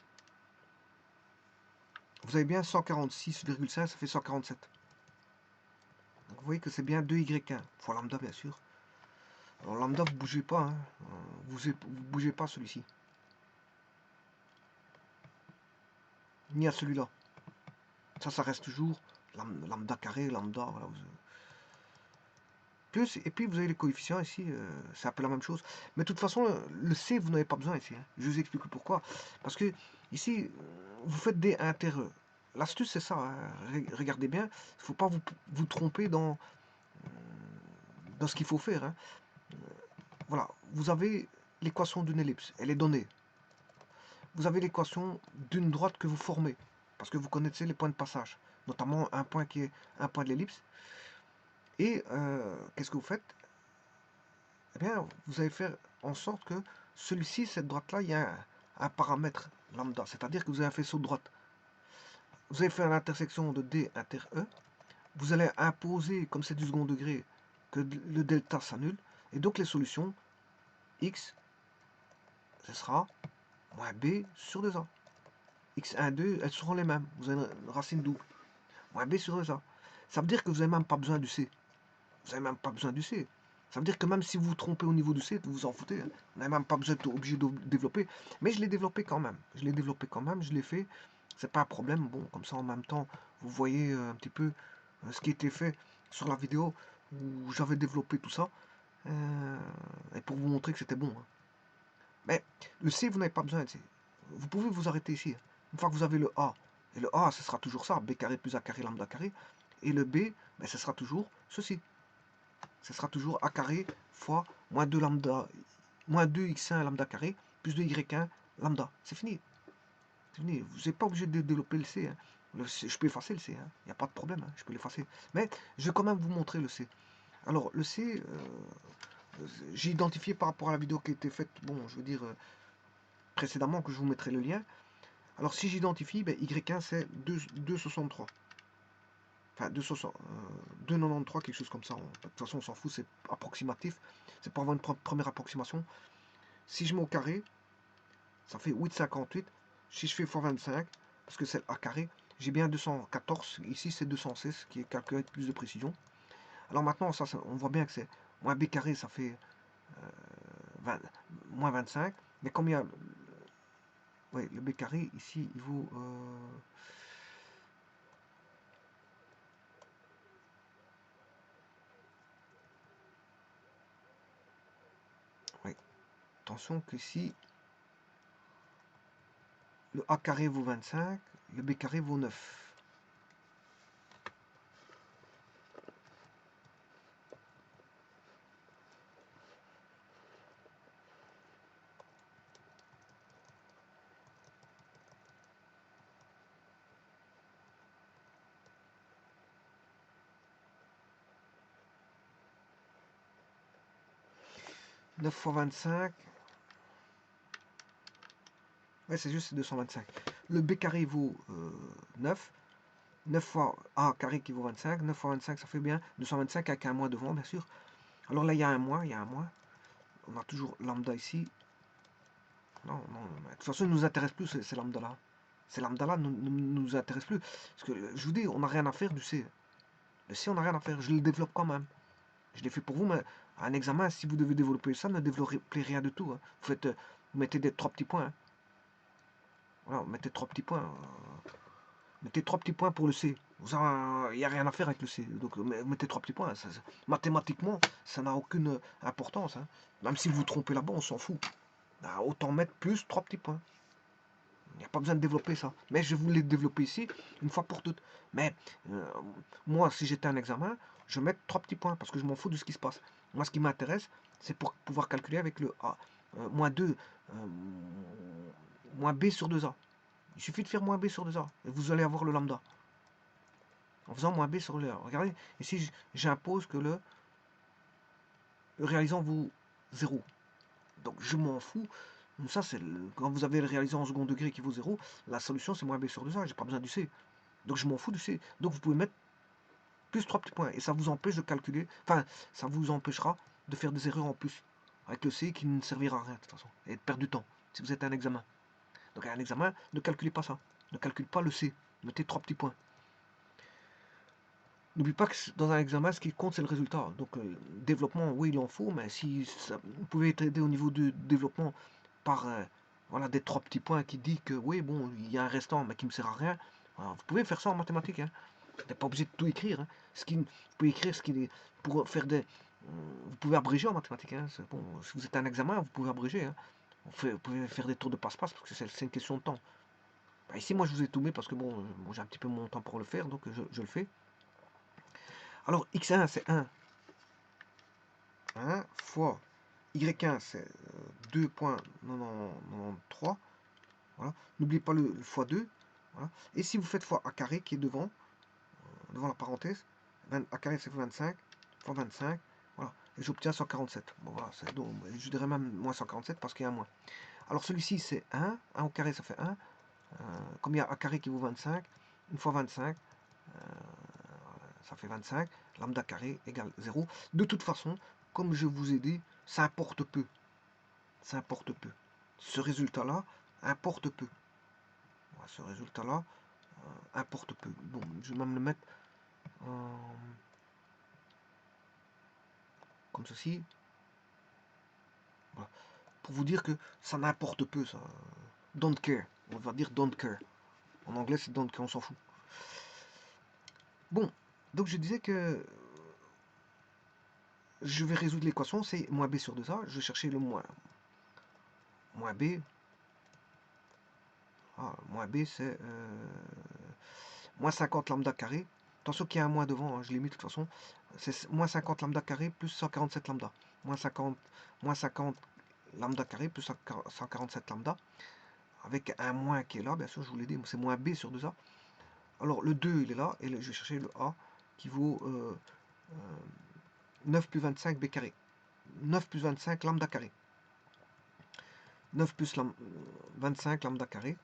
Vous avez bien 146,5, ça fait 147. Donc, vous voyez que c'est bien 2y1 fois lambda, bien sûr. Alors lambda, vous bougez pas, hein. Vous bougez pas celui-ci. Ni à celui-là. Ça reste toujours lambda carré, lambda, voilà. Plus, et puis vous avez les coefficients ici, c'est un peu la même chose. Mais de toute façon, le C, vous n'avez pas besoin ici, hein. Je vous explique pourquoi. Parce que ici, vous faites des inter. L'astuce, c'est ça, hein. Regardez bien, il ne faut pas vous tromper dans ce qu'il faut faire, hein. Voilà, vous avez l'équation d'une ellipse, elle est donnée. Vous avez l'équation d'une droite que vous formez, parce que vous connaissez les points de passage, notamment un point qui est un point de l'ellipse. Et qu'est-ce que vous faites? Eh bien, vous allez faire en sorte que celui-ci, cette droite-là, il y a un paramètre lambda, c'est-à-dire que vous avez un faisceau de droite. Vous allez faire l'intersection de D inter E, vous allez imposer, comme c'est du second degré, que le delta s'annule, et donc les solutions x, ce sera moins b sur 2a. x1, 2, elles seront les mêmes, vous avez une racine double, moins b sur 2a. Ça veut dire que vous n'avez même pas besoin du c. Vous n'avez même pas besoin du c. Ça veut dire que même si vous vous trompez au niveau du C, vous vous en foutez. Hein. Vous n'avez même pas besoin obligé de développer. Mais je l'ai développé quand même. Je l'ai développé quand même, je l'ai fait. C'est pas un problème. Bon, comme ça en même temps, vous voyez un petit peu ce qui était fait sur la vidéo où j'avais développé tout ça. Et pour vous montrer que c'était bon. Hein. Mais le C, vous n'avez pas besoin de C. Vous pouvez vous arrêter ici. Hein. Une fois que vous avez le A, et le A, ce sera toujours ça, B carré plus A carré lambda carré. Et le B, ben, ce sera toujours ceci. Ce sera toujours A carré fois moins 2 lambda, moins 2x1 lambda carré, plus 2y1 lambda. C'est fini. C'est fini. Vous n'êtes pas obligé de développer le C. Hein. Je peux effacer le C. Hein. Il n'y a pas de problème. Hein. Je peux l'effacer. Mais je vais quand même vous montrer le C. Alors, le C, j'ai identifié par rapport à la vidéo qui a été faite, bon, je veux dire, précédemment, que je vous mettrai le lien. Alors, si j'identifie, ben, y1, c'est 2,63. Enfin, 2,93, quelque chose comme ça. De toute façon, on s'en fout, c'est approximatif. C'est pour avoir une première approximation. Si je mets au carré, ça fait 8,58. Si je fais x 25, parce que c'est A carré, j'ai bien 214. Ici, c'est 216, qui est calculé avec plus de précision. Alors maintenant, ça, on voit bien que c'est moins B carré, ça fait moins 25. Mais comme il y a... Oui, le B carré, ici, il vaut... oui. Attention que si le A carré vaut 25, le B carré vaut 9. « 9 fois 25, ouais, c'est juste 225. Le B carré vaut 9. 9 fois A carré qui vaut 25. 9 fois 25, ça fait bien 225 avec un moins devant, bien sûr. Alors là, il y a un moins, il y a un moins. On a toujours lambda ici. Non, non, de toute façon, il ne nous intéresse plus, ces lambda-là. Ces lambda-là ne nous intéressent plus. Parce que, je vous dis, on n'a rien à faire du C. Le C, on n'a rien à faire. Je le développe quand même. Je l'ai fait pour vous, mais à un examen, si vous devez développer ça, ne développez rien du tout. Hein. Vous mettez des 3 petits points. Hein. Voilà, vous mettez 3 petits points. Mettez 3 petits points pour le C. Il n'y a rien à faire avec le C. Donc mettez 3 petits points. Mathématiquement, ça n'a aucune importance. Hein. Même si vous vous trompez là-bas, on s'en fout. Bah, autant mettre plus 3 petits points. Il n'y a pas besoin de développer ça. Mais je voulais développer ici une fois pour toutes. Mais moi, si j'étais un examen, je mets 3 petits points parce que je m'en fous de ce qui se passe. Moi, ce qui m'intéresse, c'est pour pouvoir calculer avec le A. Moins 2, moins B sur 2A. Il suffit de faire moins B sur 2A et vous allez avoir le lambda. En faisant moins B sur le A. Regardez, ici, j'impose que le réalisant vaut 0. Donc, je m'en fous. Ça, c'est quand vous avez le réalisant en second degré qui vaut 0, la solution, c'est moins B sur 2A. J'ai pas besoin du C. Donc, je m'en fous du C. Donc, vous pouvez mettre plus 3 petits points. Et ça vous empêche de calculer, enfin, ça vous empêchera de faire des erreurs en plus. Avec le C qui ne servira à rien, de toute façon. Et de perdre du temps, si vous êtes à un examen. Donc, à un examen, ne calculez pas ça. Ne calculez pas le C. Mettez 3 petits points. N'oublie pas que dans un examen, ce qui compte, c'est le résultat. Donc, développement, oui, il en faut, mais si vous pouvez être aidé au niveau du développement par voilà, des 3 petits points qui disent que oui, bon, il y a un restant, mais qui ne me sert à rien. Voilà, vous pouvez faire ça en mathématiques. Hein. Vous n'êtes pas obligé de tout écrire. Hein. Vous pouvez écrire ce qui est pour faire des. Vous pouvez abréger en mathématiques. Hein. Bon, si vous êtes à un examen, vous pouvez abréger. Hein. Vous pouvez faire des tours de passe-passe parce que c'est une question de temps. Bah, ici, moi, je vous ai tout mis parce que bon, j'ai un petit peu mon temps pour le faire, donc je le fais. Alors, x1, c'est 1. 1 fois y1, c'est 2,93. Voilà. N'oubliez pas le x2. Voilà. Et si vous faites fois a carré qui est devant la parenthèse, a carré c'est 25, fois 25. Voilà. Et j'obtiens 147. Bon, voilà, donc, je dirais même moins 147 parce qu'il y a un moins. Alors celui-ci c'est 1. 1 au carré ça fait 1. Comme il y a a carré qui vaut 25, une fois 25, ça fait 25. Lambda carré égale 0. De toute façon, comme je vous ai dit, ça importe peu. Ça importe peu. Ce résultat-là importe peu. Ce résultat-là importe peu. Bon, je vais même le mettre comme ceci. Voilà. Pour vous dire que ça n'importe peu, ça. Don't care. On va dire don't care. En anglais, c'est don't care, on s'en fout. Bon, donc je disais que je vais résoudre l'équation, c'est moins b sur 2a. Je vais chercher le moins b. Moins b, c'est moins 50 lambda carré. Attention qu'il y a un moins devant, hein, je l'ai mis de toute façon. C'est moins 50 lambda carré plus 147 lambda. Moins 50 lambda carré plus 147 lambda. Avec un moins qui est là, bien sûr, je vous l'ai dit, c'est moins b sur 2a. Alors le 2, il est là, et je vais chercher le a qui vaut 9 plus 25 b carré. 9 plus 25 lambda carré. 9 plus 25 lambda carré.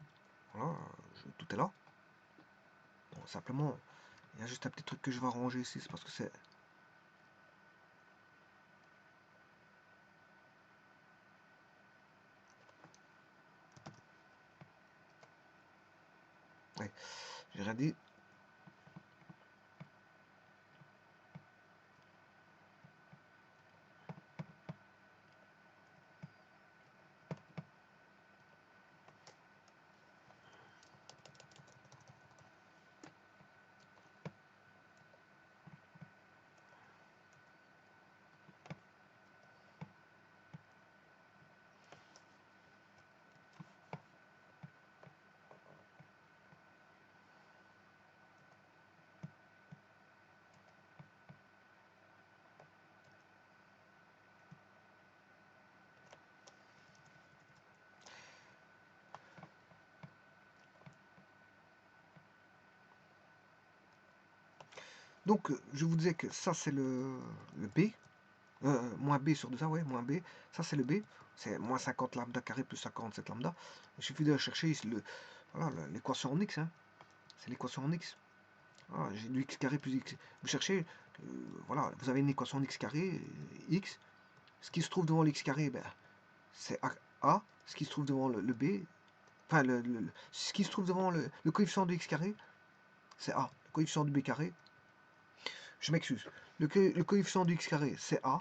Voilà, tout est là. Bon, simplement, il y a juste un petit truc que je vais arranger ici, c'est parce que c'est... Ouais, j'ai rien dit. Donc, je vous disais que ça, c'est le B. Moins B sur 2A, ouais, moins B. Ça, c'est le B. C'est moins 50 lambda carré plus 147 lambda. Il suffit de chercher l'équation en x. Hein. C'est l'équation en x. Voilà, j'ai du x carré plus x. Vous cherchez, voilà, vous avez une équation en x carré, x. Ce qui se trouve devant l'x carré, ben, c'est A. Ce qui se trouve devant le B, enfin, ce qui se trouve devant le coefficient de x carré, c'est A. Le coefficient du b carré, je m'excuse. Le coefficient du x carré, c'est A.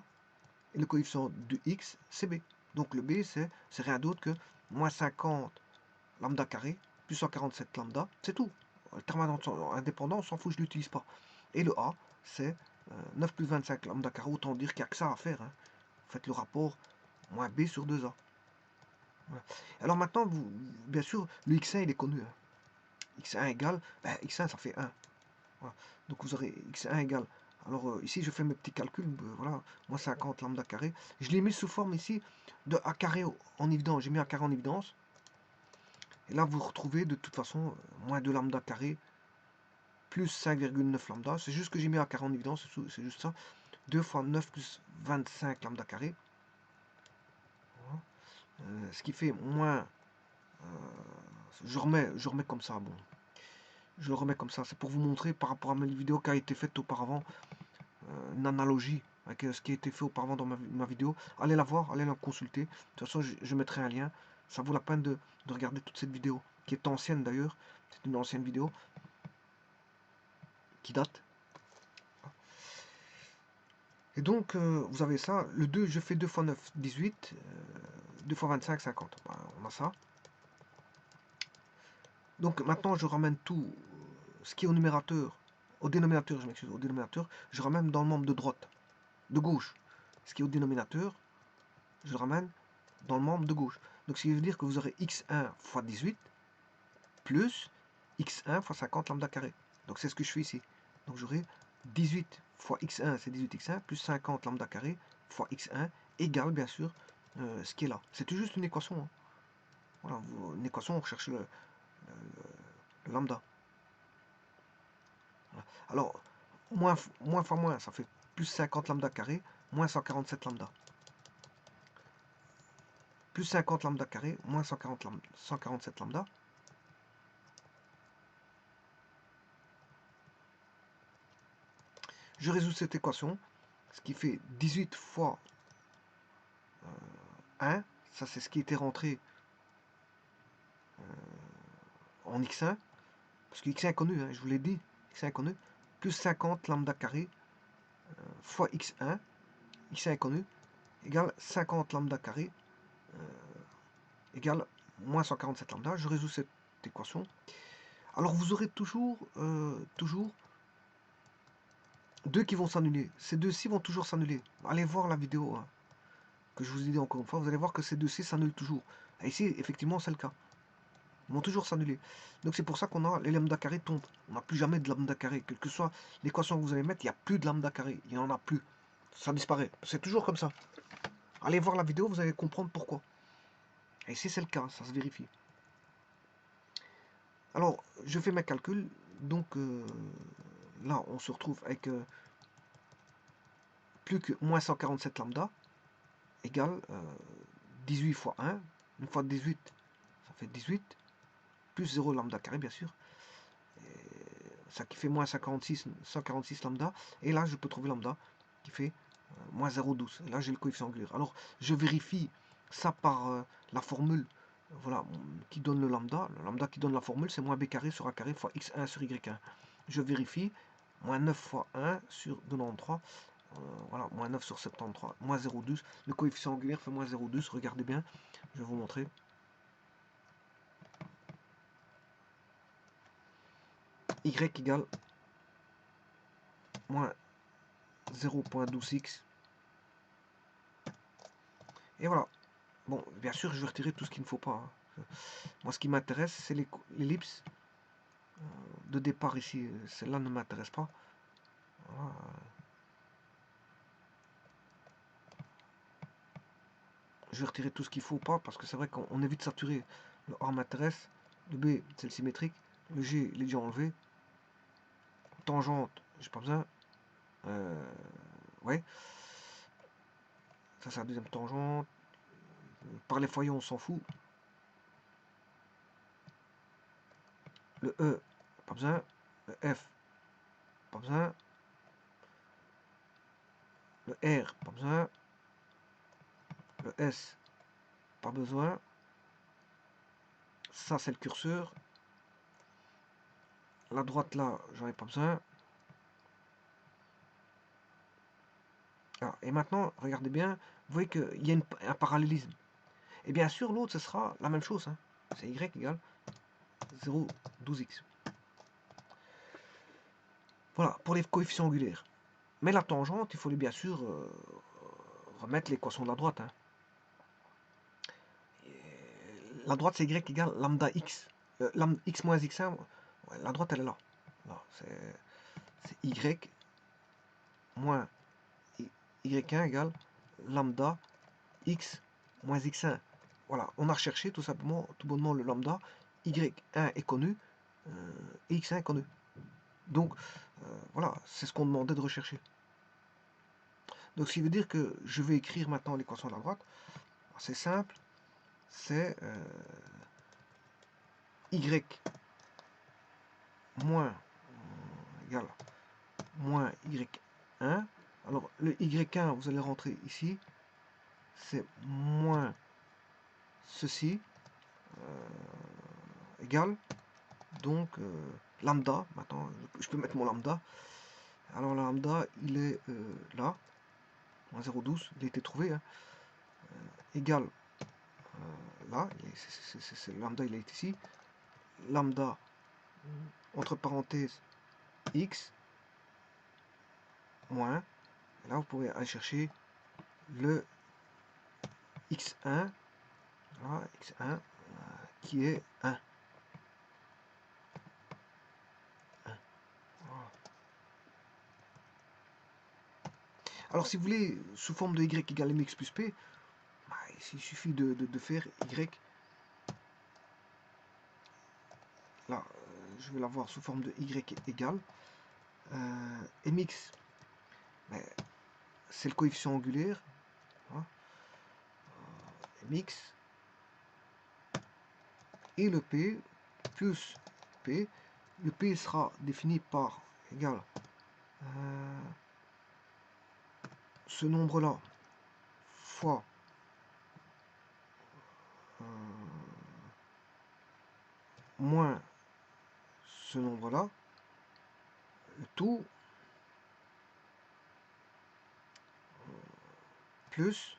Et le coefficient du x, c'est B. Donc le B, c'est rien d'autre que moins 50 lambda carré plus 147 lambda. C'est tout. Le terme indépendant, on s'en fout, je ne l'utilise pas. Et le A, c'est 9 plus 25 lambda carré. Autant dire qu'il n'y a que ça à faire. Hein. Faites le rapport moins B sur 2A. Voilà. Alors maintenant, bien sûr, le x1, il est connu. Hein. x1 égale, ben, x1, ça fait 1. Voilà. Donc vous aurez x1 égale. Alors ici, je fais mes petits calculs. Voilà, moins 50 lambda carré. Je l'ai mis sous forme ici de a carré en évidence. J'ai mis a carré en évidence. Et là, vous retrouvez de toute façon moins 2 lambda carré plus 5,9 lambda. C'est juste que j'ai mis a carré en évidence. C'est juste ça. 2 fois 9 plus 25 lambda carré. Voilà. Ce qui fait moins... je remets comme ça. Bon. Je le remets comme ça. C'est pour vous montrer par rapport à ma vidéo qui a été faite auparavant. Une analogie avec ce qui a été fait auparavant dans ma vidéo. Allez la voir, allez la consulter. De toute façon, je mettrai un lien. Ça vaut la peine de regarder toute cette vidéo, qui est ancienne d'ailleurs. C'est une ancienne vidéo qui date. Et donc, vous avez ça. Le 2, je fais 2 fois 9, 18. 2 fois 25, 50. Ben, on a ça. Donc, maintenant, je ramène tout ce qui est au numérateur, au dénominateur, je m'excuse, au dénominateur, je ramène dans le membre de droite, de gauche. Ce qui est au dénominateur, je le ramène dans le membre de gauche. Donc, ce qui veut dire que vous aurez x1 fois 18 plus x1 fois 50 lambda carré. Donc, c'est ce que je fais ici. Donc, j'aurai 18 fois x1, c'est 18x1, plus 50 lambda carré fois x1 égale, bien sûr, ce qui est là. C'est juste une équation. Hein. Voilà, une équation, on recherche le lambda. Voilà. Alors, moins fois moins, ça fait plus 50 lambda carré, moins 147 lambda. Plus 50 lambda carré, moins 147 lambda. Je résous cette équation, ce qui fait 18 fois 1, ça c'est ce qui était rentré en x1, parce que x1 est connu, hein, je vous l'ai dit, x1 est connu, plus 50 lambda carré fois x1 est connu, égale 50 lambda carré égale moins 147 lambda. Je résous cette équation. Alors vous aurez toujours deux qui vont s'annuler. Ces deux-ci vont toujours s'annuler. Allez voir la vidéo hein, que je vous ai dit encore une fois. Vous allez voir que ces deux-ci s'annulent toujours. Et ici, effectivement, c'est le cas. Ils vont toujours s'annuler. Donc c'est pour ça qu'on a les lambda carrés tombent. On n'a plus jamais de lambda carré. Quelle que soit l'équation que vous allez mettre, il n'y a plus de lambda carré. Il n'y en a plus. Ça disparaît. C'est toujours comme ça. Allez voir la vidéo, vous allez comprendre pourquoi. Et ici, c'est le cas. Ça se vérifie. Alors, je fais mes calculs. Donc, là, on se retrouve avec plus que moins 147 lambda égale 18 fois 1. Une fois 18, ça fait 18. Plus 0 lambda carré, bien sûr. Ça qui fait moins 146 lambda. Et là, je peux trouver lambda qui fait moins 0,12. Là, j'ai le coefficient angulaire. Alors, je vérifie ça par la formule voilà, qui donne le lambda. Le lambda qui donne la formule, c'est moins b carré sur a carré fois x1 sur y1. Je vérifie. Moins 9 fois 1 sur 93. Voilà, moins 9 sur 73, moins 0,12. Le coefficient angulaire fait moins 0,12. Regardez bien, je vais vous montrer. Y égale moins 0,12x. Et voilà. Bon, bien sûr, je vais retirer tout ce qu'il ne faut pas. Hein. Moi, ce qui m'intéresse, c'est l'ellipse de départ ici. Celle-là ne m'intéresse pas. Voilà. Je vais retirer tout ce qu'il ne faut pas parce que c'est vrai qu'on évite de saturer. Le A m'intéresse. Le B, c'est le symétrique. Le G, il est déjà enlevé. Tangente, j'ai pas besoin. Ouais. Ça, c'est la deuxième tangente. Par les foyers, on s'en fout. Le E, pas besoin. Le F, pas besoin. Le R, pas besoin. Le S, pas besoin. Ça, c'est le curseur. La droite, là, j'en ai pas besoin. Ah, et maintenant, regardez bien, vous voyez qu'il y a un parallélisme. Et bien sûr, l'autre, ce sera la même chose. Hein. C'est Y égale 0,12x. Voilà, pour les coefficients angulaires. Mais la tangente, il faut bien sûr remettre l'équation de la droite. Hein. La droite, c'est Y égale lambda x. Lambda x moins x1, ouais, la droite, elle est là. Là c'est Y moins y1 égale lambda x moins x1. Voilà, on a recherché tout simplement, tout bonnement, le lambda. Y1 est connu et x1 est connu. Donc, voilà, c'est ce qu'on demandait de rechercher. Donc, ce qui veut dire que je vais écrire maintenant l'équation de la droite. C'est simple, c'est y moins égale moins y1. Alors, le y1, vous allez rentrer ici, c'est moins ceci, égale, donc, lambda. Maintenant, je peux mettre mon lambda. Alors, lambda, il est là. moins 0,12, il a été trouvé, hein, égale, là, c'est lambda, il est ici, lambda, entre parenthèses, x, moins, et là vous pouvez aller chercher le x1, voilà, x1, qui est 1. Voilà. Alors si vous voulez, sous forme de y égale mx plus p, bah, il suffit de faire y, là, je vais l'avoir sous forme de y égale, mx, c'est le coefficient angulaire, hein, mx, et le p plus p, le p sera défini par égal ce nombre là fois moins ce nombre là, le tout plus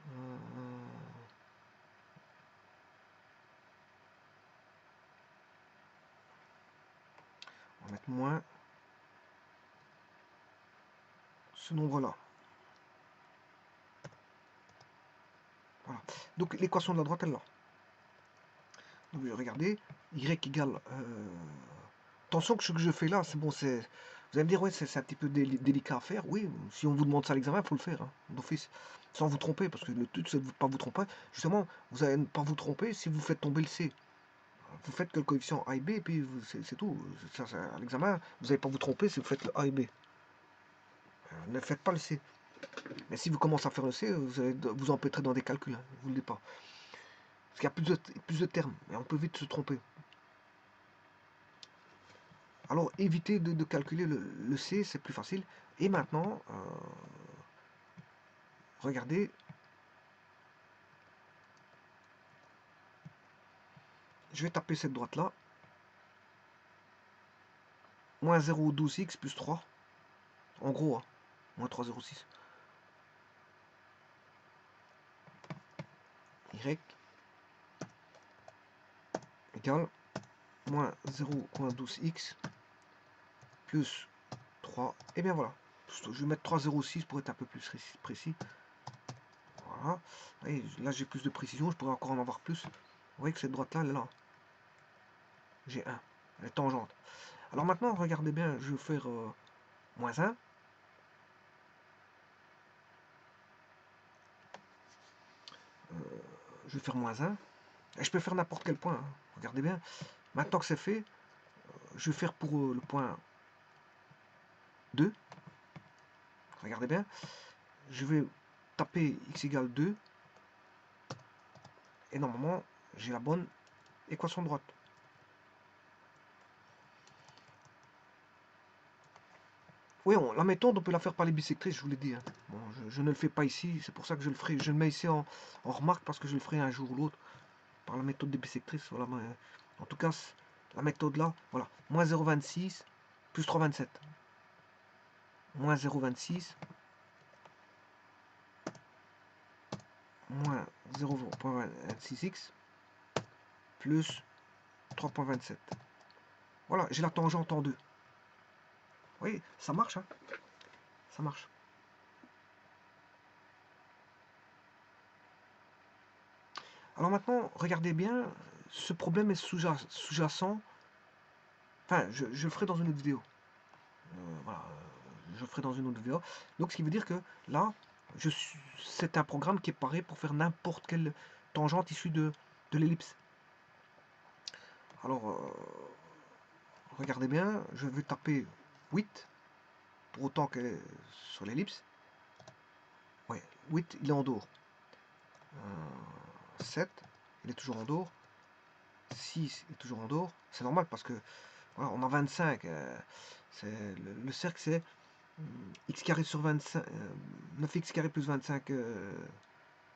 on va mettre moins ce nombre là. Voilà. Donc l'équation de la droite elle est là. Donc regardez, y égale attention que ce que je fais là, c'est bon, c'est. Vous allez me dire, ouais, c'est un petit peu délicat à faire. Oui, si on vous demande ça à l'examen, il faut le faire, hein, d'office. Sans vous tromper, parce que le but, c'est de ne pas vous tromper. Justement, vous n'allez pas vous tromper si vous faites tomber le C. Vous faites que le coefficient A et B, et puis c'est tout. Ça, à l'examen, vous n'allez pas vous tromper si vous faites le A et B. Ne faites pas le C. Mais si vous commencez à faire le C, vous allez vous empêtrez dans des calculs. Hein, vous ne le dites pas. Parce qu'il y a plus de termes, et on peut vite se tromper. Alors évitez de calculer le C, c'est plus facile. Et maintenant, regardez, je vais taper cette droite là, moins 0,12x plus 3, en gros, hein, moins 3,06. Y égale moins 0,12x plus 3, et bien voilà. Je vais mettre 3,06 pour être un peu plus précis. Voilà. Et là j'ai plus de précision, je pourrais encore en avoir plus. Vous voyez que cette droite là, elle est là. J'ai 1, elle est tangente. Alors maintenant, regardez bien, je vais faire moins 1. Je vais faire moins 1. Et je peux faire n'importe quel point. Hein. Regardez bien. Maintenant que c'est fait, je vais faire pour le point 2. Regardez bien. Je vais taper x égale 2. Et normalement, j'ai la bonne équation droite. Oui, la méthode, on peut la faire par les bisectrices, je vous l'ai dit. Hein. Bon, je ne le fais pas ici, c'est pour ça que je le ferai. Je le mets ici en remarque parce que je le ferai un jour ou l'autre par la méthode des bisectrices. Voilà, en tout cas, la méthode là, voilà, moins 0,26 plus 3,27. Moins 0,26 moins 0,26x plus 3,27. Voilà, j'ai la tangente en 2. Oui, ça marche, hein. Ça marche. Alors maintenant, regardez bien, ce problème est sous-jacent. Enfin, je le ferai dans une autre vidéo. Voilà, je le ferai dans une autre vidéo. Donc, ce qui veut dire que là, c'est un programme qui est paré pour faire n'importe quelle tangente issue de l'ellipse. Alors, regardez bien, je vais taper 8, pour autant qu'elle est sur l'ellipse. Ouais, 8, il est en dehors. 7, il est toujours en dehors. 6 est toujours en dehors. C'est normal parce que voilà, on a 25. Le cercle, c'est x carré sur 25. 9x carré plus 25.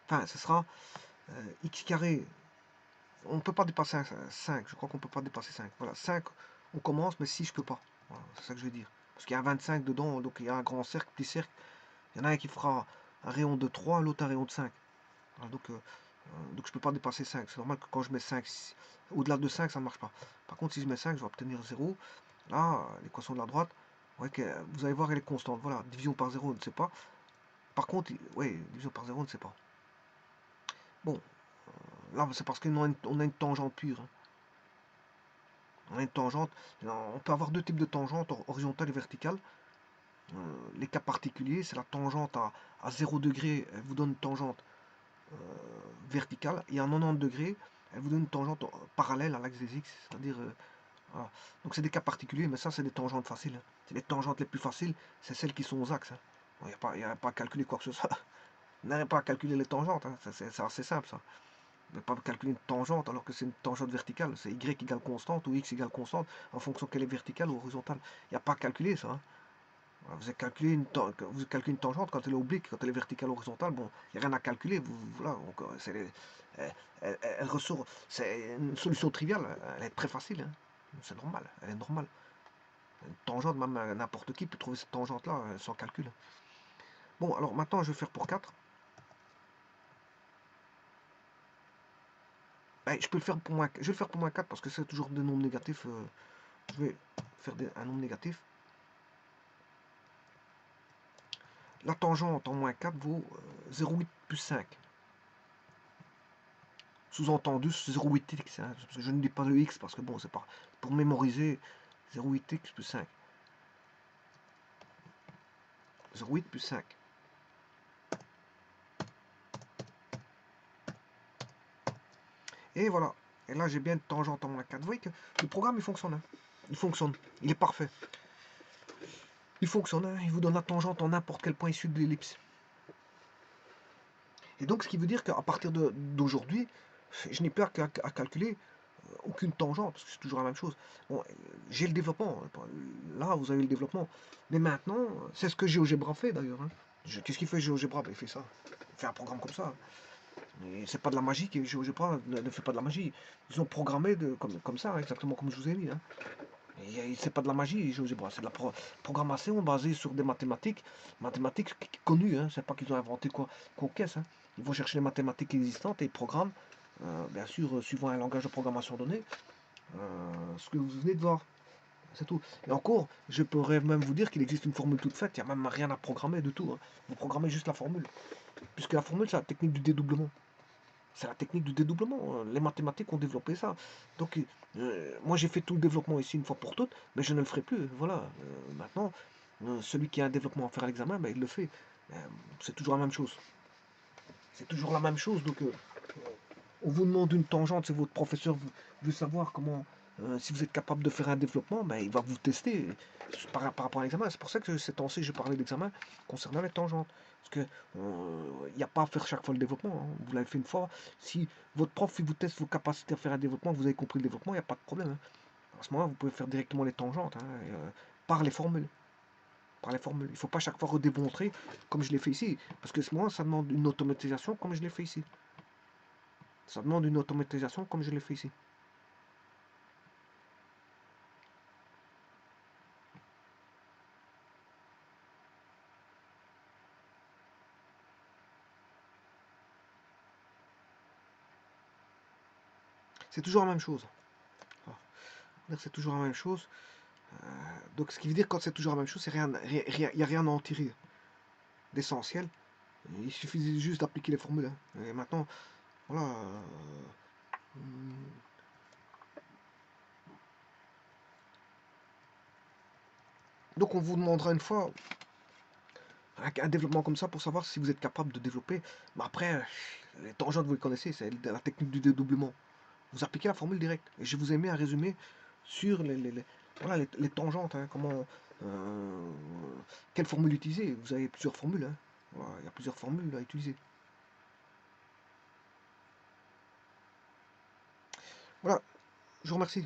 Enfin, ce sera x carré. On ne peut pas dépasser 5. Je crois qu'on ne peut pas dépasser 5. Voilà, 5, on commence, mais 6, je ne peux pas. Voilà, c'est ça que je veux dire. Parce qu'il y a 25 dedans, donc il y a un grand cercle, petit cercle. Il y en a un qui fera un rayon de 3, l'autre un rayon de 5. Voilà, donc je ne peux pas dépasser 5. C'est normal que quand je mets 5, au-delà de 5, ça ne marche pas. Par contre, si je mets 5, je vais obtenir 0. Là, l'équation de la droite, ouais, vous allez voir, elle est constante. Voilà, division par 0, on ne sait pas. Par contre, oui, division par 0, on ne sait pas. Bon, là, c'est parce qu'on a une tangente pure. Hein. On a une tangente. On peut avoir deux types de tangentes, horizontale et verticale. Les cas particuliers, c'est la tangente à 0 degré, elle vous donne une tangente verticale, et à 90 degrés, elle vous donne une tangente parallèle à l'axe des x, c'est-à-dire... voilà. Donc c'est des cas particuliers, mais ça c'est des tangentes faciles. Hein. C'est les tangentes les plus faciles, c'est celles qui sont aux axes. Il n'y a pas à calculer quoi que ce soit. Vous n'avez pas à calculer les tangentes, hein. C'est assez simple ça. Vous n'avez pas à calculer une tangente alors que c'est une tangente verticale. C'est y égale constante ou x égale constante en fonction qu'elle est verticale ou horizontale. Il n'y a pas à calculer ça. Hein. Vous calculez une tangente quand elle est oblique, quand elle est verticale ou horizontale, bon, il n'y a rien à calculer. Voilà, elle ressort, c'est une solution triviale, elle est très facile. Hein. C'est normal, elle est normale. Une tangente, même n'importe qui peut trouver cette tangente-là sans calcul. Bon, alors maintenant je vais faire pour 4. Je peux le faire pour moins, je vais le faire pour moins 4 parce que c'est toujours des nombres négatifs. Je vais faire un nombre négatif. La tangente en moins 4 vaut 0,8 plus 5. Sous-entendu 0,8x. Hein, je ne dis pas le x parce que bon, c'est pas pour mémoriser 0,8x plus 5. 0,8 plus 5. Et voilà. Et là, j'ai bien une tangente en moins 4. Vous voyez que le programme, il fonctionne. Hein. Il fonctionne. Il est parfait. Il fonctionne. Hein. Il vous donne la tangente en n'importe quel point issu de l'ellipse. Et donc, ce qui veut dire qu'à partir d'aujourd'hui, je n'ai plus qu'à calculer aucune tangente, parce que c'est toujours la même chose. Bon, j'ai le développement. Là, vous avez le développement. Mais maintenant, c'est ce que GeoGebra fait d'ailleurs. Hein. Qu'est-ce qu'il fait GeoGebra? Il fait ça. Il fait un programme comme ça. Et c'est pas de la magie, GeoGebra ne fait pas de la magie. Ils ont programmé comme ça, exactement comme je vous ai dit. Hein. C'est pas de la magie, GeoGebra, c'est de la programmation basée sur des mathématiques connues. Hein. C'est pas qu'ils ont inventé quoi qu'est-ce. Hein. Ils vont chercher les mathématiques existantes et ils programment, bien sûr, suivant un langage de programmation donné, ce que vous venez de voir. C'est tout. Et encore, je pourrais même vous dire qu'il existe une formule toute faite, il n'y a même rien à programmer du tout. Hein. Vous programmez juste la formule. Puisque la formule, c'est la technique du dédoublement. C'est la technique du dédoublement. Les mathématiques ont développé ça. Donc, moi, j'ai fait tout le développement ici une fois pour toutes, mais je ne le ferai plus. Voilà. Maintenant, celui qui a un développement à faire à l'examen, ben, il le fait. C'est toujours la même chose. C'est toujours la même chose. Donc, on vous demande une tangente, c'est votre professeur veut savoir comment, si vous êtes capable de faire un développement, ben, il va vous tester par rapport à l'examen. C'est pour ça que ces temps-ci, je parlais d'examen concernant les tangentes. Parce que il n'y a pas à faire chaque fois le développement. Hein. Vous l'avez fait une fois. Si votre prof il vous teste vos capacités à faire un développement, vous avez compris le développement, il n'y a pas de problème. Hein. À ce moment-là, vous pouvez faire directement les tangentes hein, par les formules. Par les formules. Il ne faut pas chaque fois redémontrer comme je l'ai fait ici. Parce que ce moment, ça demande une automatisation comme je l'ai fait ici. Ça demande une automatisation comme je l'ai fait ici. C'est toujours la même chose. C'est toujours la même chose. Donc ce qui veut dire que quand c'est toujours la même chose, il n'y a rien à en tirer d'essentiel. Il suffit juste d'appliquer les formules. Hein. Et maintenant, voilà. Donc on vous demandera une fois un développement comme ça pour savoir si vous êtes capable de développer. Mais après, les tangentes, vous les connaissez, c'est la technique du dédoublement. Vous appliquez la formule directe. Et je vous ai mis un résumé sur les tangentes. Hein, comment, quelle formule utiliser. Vous avez plusieurs formules. Hein. Voilà, il y a plusieurs formules à utiliser. Voilà, je vous remercie.